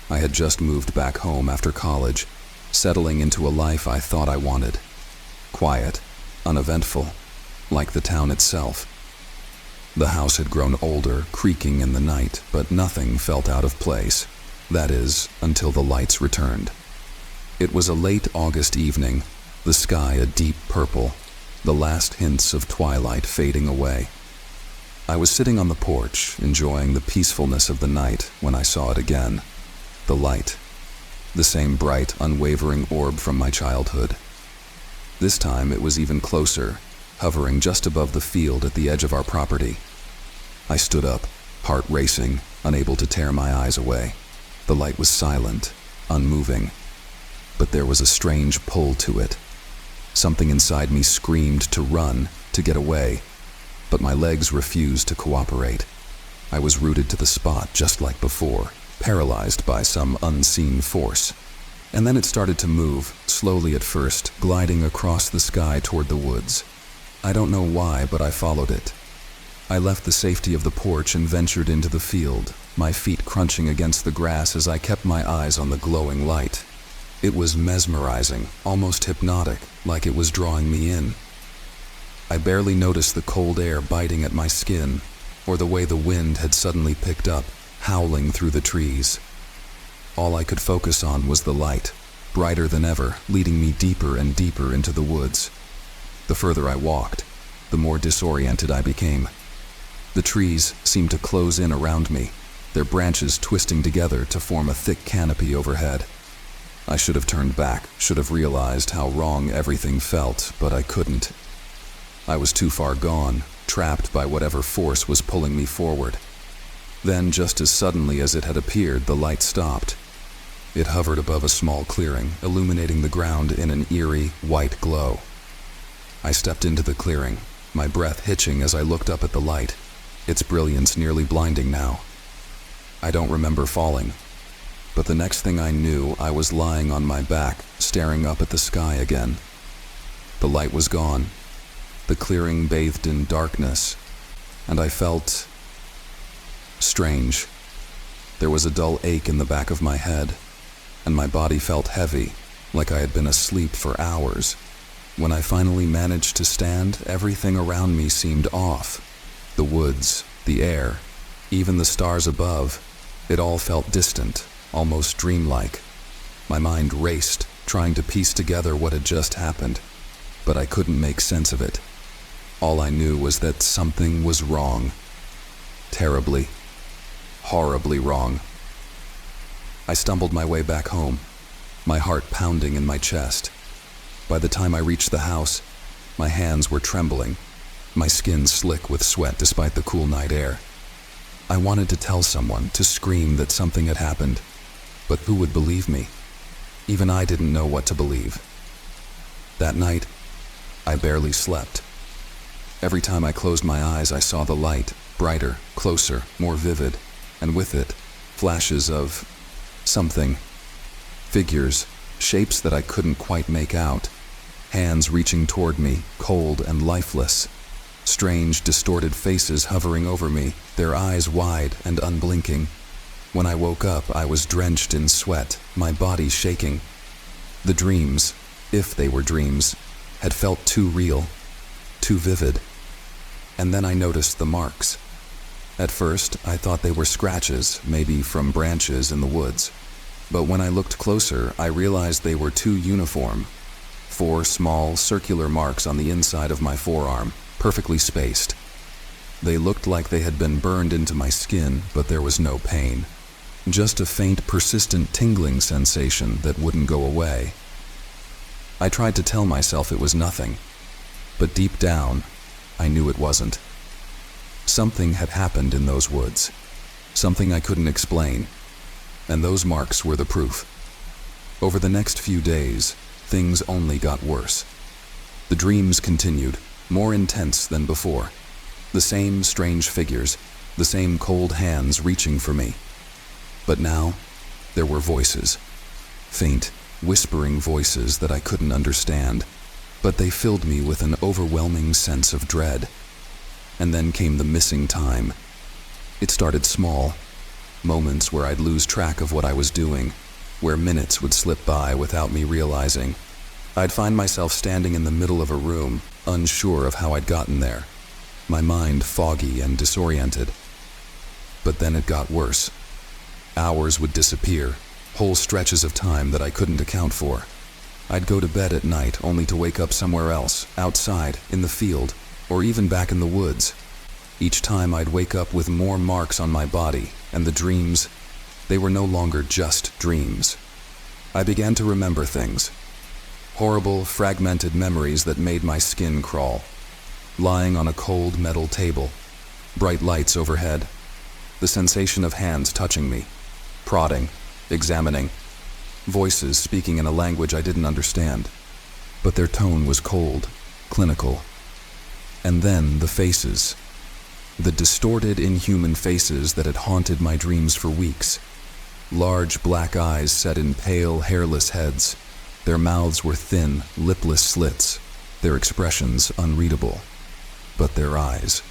I had just moved back home after college, settling into a life I thought I wanted. Quiet, uneventful, like the town itself. The house had grown older, creaking in the night, but nothing felt out of place. That is, until the lights returned. It was a late August evening, the sky a deep purple, the last hints of twilight fading away. I was sitting on the porch, enjoying the peacefulness of the night, when I saw it again. The light. The same bright, unwavering orb from my childhood. This time it was even closer, hovering just above the field at the edge of our property. I stood up, heart racing, unable to tear my eyes away. The light was silent, unmoving, but there was a strange pull to it. Something inside me screamed to run, to get away, but my legs refused to cooperate. I was rooted to the spot just like before, paralyzed by some unseen force. And then it started to move, slowly at first, gliding across the sky toward the woods. I don't know why, but I followed it. I left the safety of the porch and ventured into the field, my feet crunching against the grass as I kept my eyes on the glowing light. It was mesmerizing, almost hypnotic, like it was drawing me in. I barely noticed the cold air biting at my skin, or the way the wind had suddenly picked up, howling through the trees. All I could focus on was the light, brighter than ever, leading me deeper and deeper into the woods. The further I walked, the more disoriented I became. The trees seemed to close in around me, their branches twisting together to form a thick canopy overhead. I should have turned back, should have realized how wrong everything felt, but I couldn't. I was too far gone, trapped by whatever force was pulling me forward. Then, just as suddenly as it had appeared, the light stopped. It hovered above a small clearing, illuminating the ground in an eerie, white glow. I stepped into the clearing, my breath hitching as I looked up at the light, its brilliance nearly blinding now. I don't remember falling, but the next thing I knew, I was lying on my back, staring up at the sky again. The light was gone, the clearing bathed in darkness, and I felt strange. There was a dull ache in the back of my head, and my body felt heavy, like I had been asleep for hours. When I finally managed to stand, everything around me seemed off. The woods, the air, even the stars above, it all felt distant, almost dreamlike. My mind raced, trying to piece together what had just happened, but I couldn't make sense of it. All I knew was that something was wrong. Terribly, horribly wrong. I stumbled my way back home, my heart pounding in my chest. By the time I reached the house, my hands were trembling, my skin slick with sweat despite the cool night air. I wanted to tell someone, to scream that something had happened, but who would believe me? Even I didn't know what to believe. That night, I barely slept. Every time I closed my eyes, I saw the light, brighter, closer, more vivid, and with it, flashes of something. Figures, shapes that I couldn't quite make out. Hands reaching toward me, cold and lifeless. Strange, distorted faces hovering over me, their eyes wide and unblinking. When I woke up, I was drenched in sweat, my body shaking. The dreams, if they were dreams, had felt too real, too vivid. And then I noticed the marks. At first, I thought they were scratches, maybe from branches in the woods. But when I looked closer, I realized they were too uniform. 4 small, circular marks on the inside of my forearm, perfectly spaced. They looked like they had been burned into my skin, but there was no pain. Just a faint, persistent tingling sensation that wouldn't go away. I tried to tell myself it was nothing, but deep down, I knew it wasn't. Something had happened in those woods, something I couldn't explain, and those marks were the proof. Over the next few days, things only got worse. The dreams continued, more intense than before. The same strange figures, the same cold hands reaching for me. But now, there were voices. Faint, whispering voices that I couldn't understand, but they filled me with an overwhelming sense of dread. And then came the missing time. It started small, moments where I'd lose track of what I was doing, where minutes would slip by without me realizing. I'd find myself standing in the middle of a room, unsure of how I'd gotten there, my mind foggy and disoriented. But then it got worse. Hours would disappear, whole stretches of time that I couldn't account for. I'd go to bed at night only to wake up somewhere else, outside, in the field, or even back in the woods. Each time I'd wake up with more marks on my body, and the dreams, they were no longer just dreams. I began to remember things. Horrible, fragmented memories that made my skin crawl. Lying on a cold metal table, bright lights overhead, the sensation of hands touching me, prodding, examining, voices speaking in a language I didn't understand, but their tone was cold, clinical. And then the faces. The distorted, inhuman faces that had haunted my dreams for weeks. Large black eyes set in pale, hairless heads. Their mouths were thin, lipless slits, their expressions unreadable. But their eyes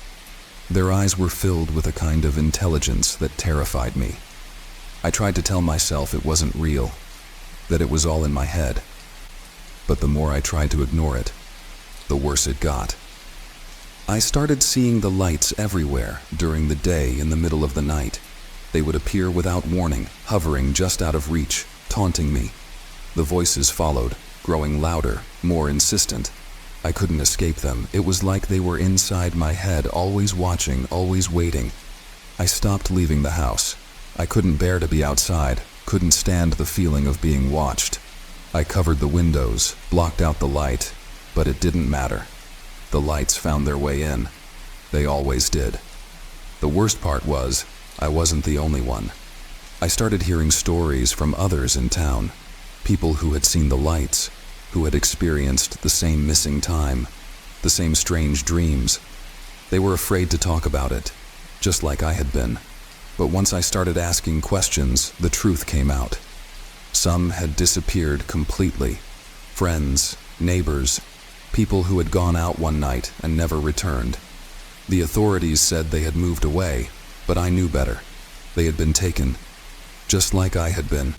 were filled with a kind of intelligence that terrified me. I tried to tell myself it wasn't real, that it was all in my head. But the more I tried to ignore it, the worse it got. I started seeing the lights everywhere during the day in the middle of the night. They would appear without warning, hovering just out of reach, taunting me. The voices followed, growing louder, more insistent. I couldn't escape them. It was like they were inside my head, always watching, always waiting. I stopped leaving the house. I couldn't bear to be outside, couldn't stand the feeling of being watched. I covered the windows, blocked out the light, but it didn't matter. The lights found their way in. They always did. The worst part was, I wasn't the only one. I started hearing stories from others in town, people who had seen the lights, who had experienced the same missing time, the same strange dreams. They were afraid to talk about it, just like I had been. But once I started asking questions, the truth came out. Some had disappeared completely. Friends, neighbors, people who had gone out one night and never returned. The authorities said they had moved away, but I knew better. They had been taken, just like I had been.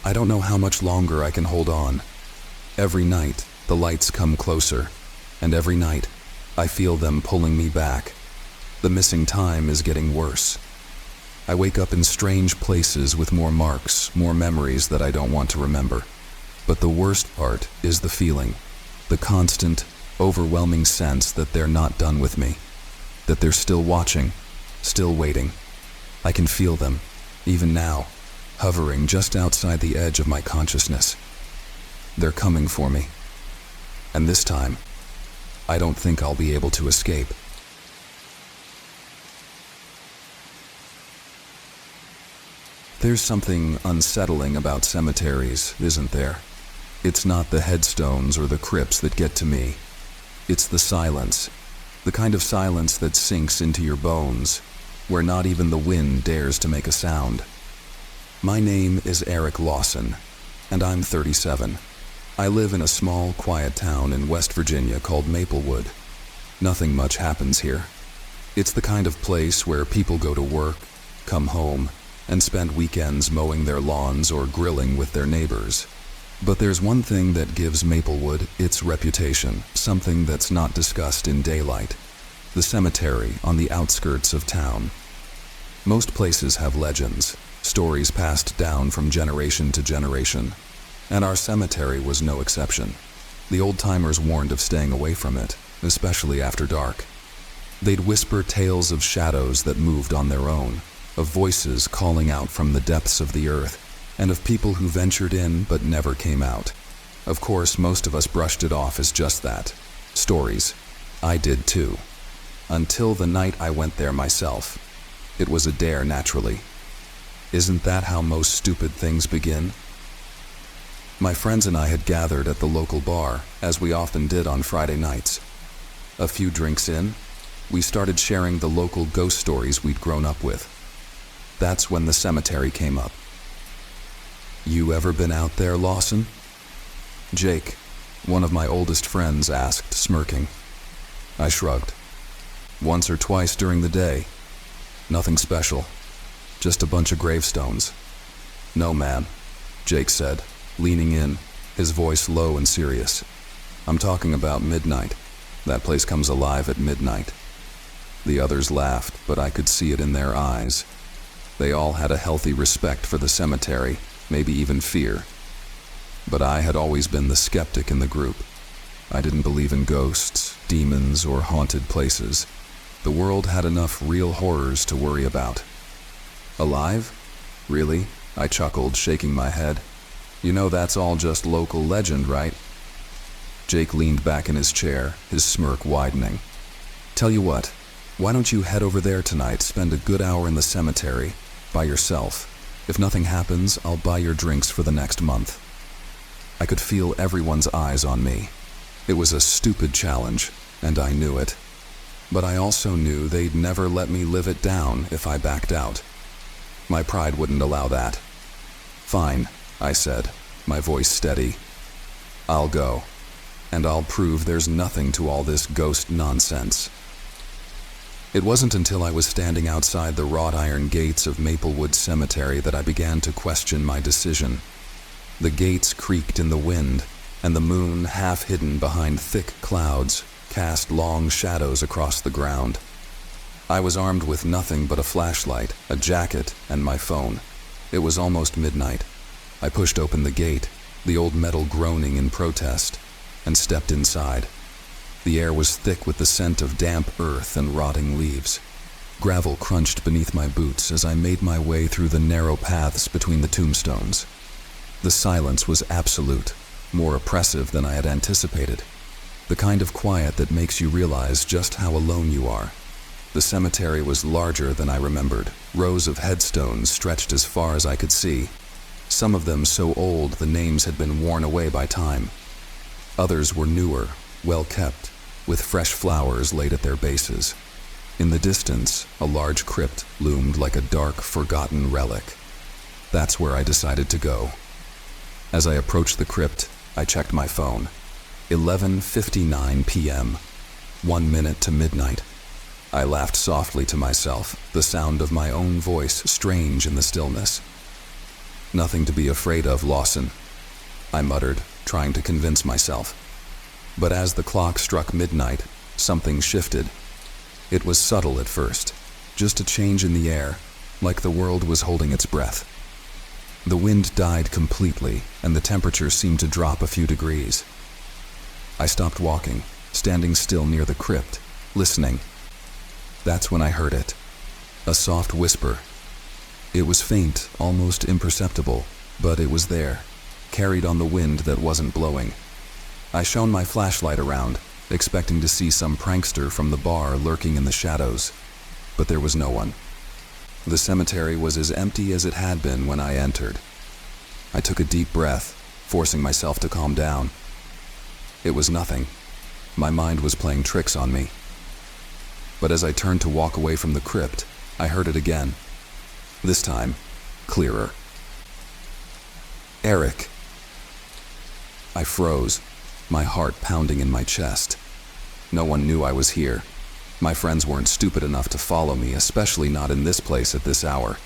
I don't know how much longer I can hold on. Every night, the lights come closer, and every night, I feel them pulling me back. The missing time is getting worse. I wake up in strange places with more marks, more memories that I don't want to remember. But the worst part is the feeling, the constant, overwhelming sense that they're not done with me, that they're still watching, still waiting. I can feel them, even now, hovering just outside the edge of my consciousness. They're coming for me. And this time, I don't think I'll be able to escape. There's something unsettling about cemeteries, isn't there? It's not the headstones or the crypts that get to me. It's the silence, the kind of silence that sinks into your bones, where not even the wind dares to make a sound. My name is Eric Lawson, and I'm 37. I live in a small, quiet town in West Virginia called Maplewood. Nothing much happens here. It's the kind of place where people go to work, come home, and spend weekends mowing their lawns or grilling with their neighbors. But there's one thing that gives Maplewood its reputation, something that's not discussed in daylight: the cemetery on the outskirts of town. Most places have legends, stories passed down from generation to generation, and our cemetery was no exception. The old-timers warned of staying away from it, especially after dark. They'd whisper tales of shadows that moved on their own, of voices calling out from the depths of the earth, and of people who ventured in but never came out. Of course, most of us brushed it off as just that. Stories. I did too. Until the night I went there myself. It was a dare, naturally. Isn't that how most stupid things begin? My friends and I had gathered at the local bar, as we often did on Friday nights. A few drinks in, we started sharing the local ghost stories we'd grown up with. That's when the cemetery came up. You ever been out there, Lawson? Jake, one of my oldest friends, asked, smirking. I shrugged. Once or twice during the day. Nothing special. Just a bunch of gravestones. No, man, Jake said, leaning in, his voice low and serious. I'm talking about midnight. That place comes alive at midnight. The others laughed, but I could see it in their eyes. They all had a healthy respect for the cemetery, maybe even fear. But I had always been the skeptic in the group. I didn't believe in ghosts, demons, or haunted places. The world had enough real horrors to worry about. Alive? Really? I chuckled, shaking my head. You know that's all just local legend, right? Jake leaned back in his chair, his smirk widening. Tell you what, why don't you head over there tonight, spend a good hour in the cemetery, by yourself. If nothing happens, I'll buy your drinks for the next month. I could feel everyone's eyes on me. It was a stupid challenge, and I knew it. But I also knew they'd never let me live it down if I backed out. My pride wouldn't allow that. Fine, I said, my voice steady. I'll go, and I'll prove there's nothing to all this ghost nonsense. It wasn't until I was standing outside the wrought iron gates of Maplewood Cemetery that I began to question my decision. The gates creaked in the wind, and the moon, half hidden behind thick clouds, cast long shadows across the ground. I was armed with nothing but a flashlight, a jacket, and my phone. It was almost midnight. I pushed open the gate, the old metal groaning in protest, and stepped inside. The air was thick with the scent of damp earth and rotting leaves. Gravel crunched beneath my boots as I made my way through the narrow paths between the tombstones. The silence was absolute, more oppressive than I had anticipated. The kind of quiet that makes you realize just how alone you are. The cemetery was larger than I remembered. Rows of headstones stretched as far as I could see. Some of them so old the names had been worn away by time. Others were newer, well-kept, with fresh flowers laid at their bases. In the distance, a large crypt loomed like a dark, forgotten relic. That's where I decided to go. As I approached the crypt, I checked my phone. 11:59 p.m. 1 minute to midnight. I laughed softly to myself, the sound of my own voice strange in the stillness. Nothing to be afraid of, Lawson, I muttered, trying to convince myself. But as the clock struck midnight, something shifted. It was subtle at first, just a change in the air, like the world was holding its breath. The wind died completely, and the temperature seemed to drop a few degrees. I stopped walking, standing still near the crypt, listening. That's when I heard it. A soft whisper. It was faint, almost imperceptible, but it was there, carried on the wind that wasn't blowing. I shone my flashlight around, expecting to see some prankster from the bar lurking in the shadows, but there was no one. The cemetery was as empty as it had been when I entered. I took a deep breath, forcing myself to calm down. It was nothing. My mind was playing tricks on me. But as I turned to walk away from the crypt, I heard it again. This time, clearer. Eric. I froze, my heart pounding in my chest. No one knew I was here. My friends weren't stupid enough to follow me, especially not in this place at this hour.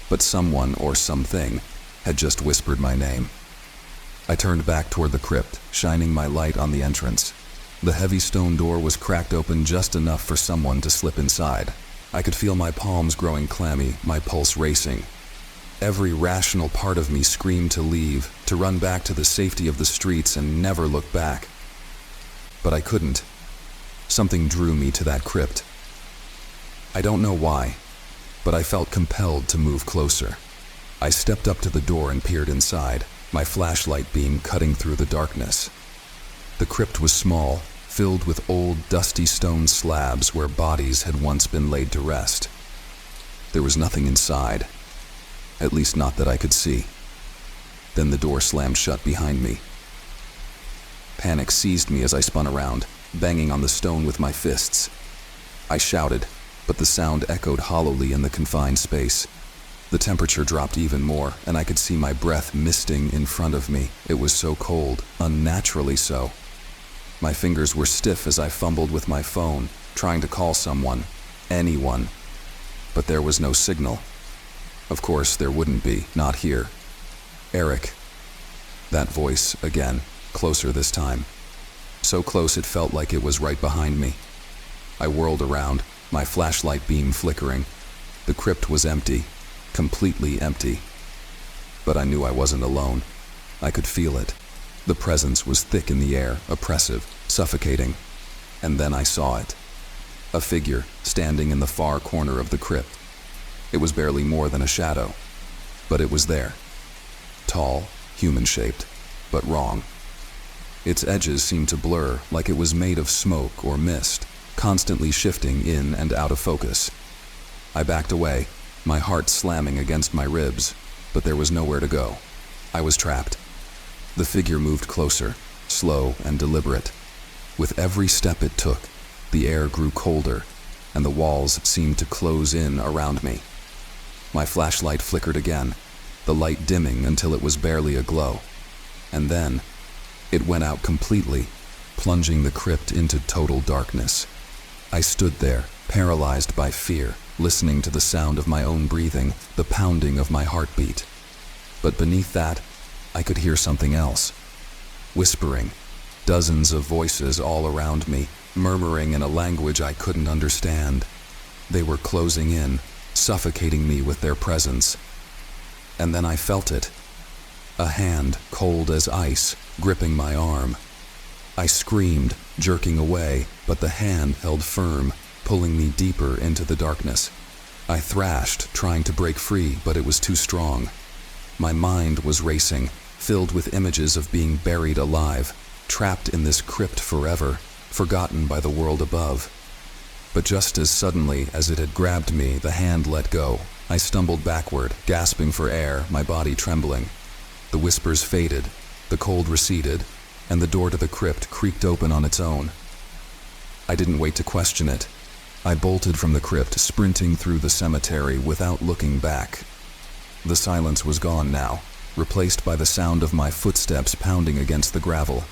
But someone or something had just whispered my name. I turned back toward the crypt, shining my light on the entrance. The heavy stone door was cracked open just enough for someone to slip inside. I could feel my palms growing clammy, my pulse racing. Every rational part of me screamed to leave, to run back to the safety of the streets and never look back. But I couldn't. Something drew me to that crypt. I don't know why, but I felt compelled to move closer. I stepped up to the door and peered inside, my flashlight beam cutting through the darkness. The crypt was small, filled with old, dusty stone slabs where bodies had once been laid to rest. There was nothing inside, at least not that I could see. Then the door slammed shut behind me. Panic seized me as I spun around, banging on the stone with my fists. I shouted, but the sound echoed hollowly in the confined space. The temperature dropped even more, and I could see my breath misting in front of me. It was so cold, unnaturally so. My fingers were stiff as I fumbled with my phone, trying to call someone, anyone. But there was no signal. Of course, there wouldn't be, not here. Eric. That voice, again, closer this time. So close it felt like it was right behind me. I whirled around, my flashlight beam flickering. The crypt was empty, completely empty. But I knew I wasn't alone. I could feel it. The presence was thick in the air, oppressive, suffocating. And then I saw it. A figure standing in the far corner of the crypt. It was barely more than a shadow, but it was there. Tall, human-shaped, but wrong. Its edges seemed to blur, like it was made of smoke or mist, constantly shifting in and out of focus. I backed away, my heart slamming against my ribs, but there was nowhere to go. I was trapped. The figure moved closer, slow and deliberate. With every step it took, the air grew colder, and the walls seemed to close in around me. My flashlight flickered again, the light dimming until it was barely a glow. And then, it went out completely, plunging the crypt into total darkness. I stood there, paralyzed by fear, listening to the sound of my own breathing, the pounding of my heartbeat. But beneath that, I could hear something else. Whispering, dozens of voices all around me, murmuring in a language I couldn't understand. They were closing in, suffocating me with their presence. And then I felt it. A hand, cold as ice, gripping my arm. I screamed, jerking away, but the hand held firm, pulling me deeper into the darkness. I thrashed, trying to break free, but it was too strong. My mind was racing, filled with images of being buried alive, trapped in this crypt forever, forgotten by the world above. But just as suddenly as it had grabbed me, the hand let go. I stumbled backward, gasping for air, my body trembling. The whispers faded, the cold receded, and the door to the crypt creaked open on its own. I didn't wait to question it. I bolted from the crypt, sprinting through the cemetery without looking back. The silence was gone now, replaced by the sound of my footsteps pounding against the gravel.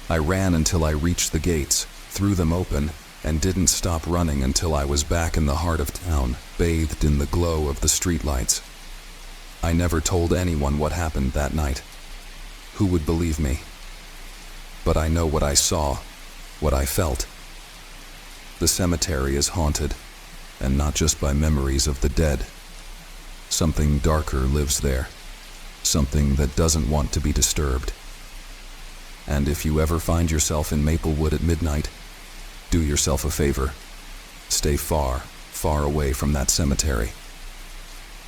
I ran until I reached the gates, threw them open, and didn't stop running until I was back in the heart of town, bathed in the glow of the streetlights. I never told anyone what happened that night. Who would believe me? But I know what I saw, what I felt. The cemetery is haunted, and not just by memories of the dead. Something darker lives there, something that doesn't want to be disturbed. And if you ever find yourself in Maplewood at midnight, do yourself a favor. Stay far, far away from that cemetery.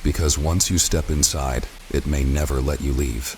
Because once you step inside, it may never let you leave.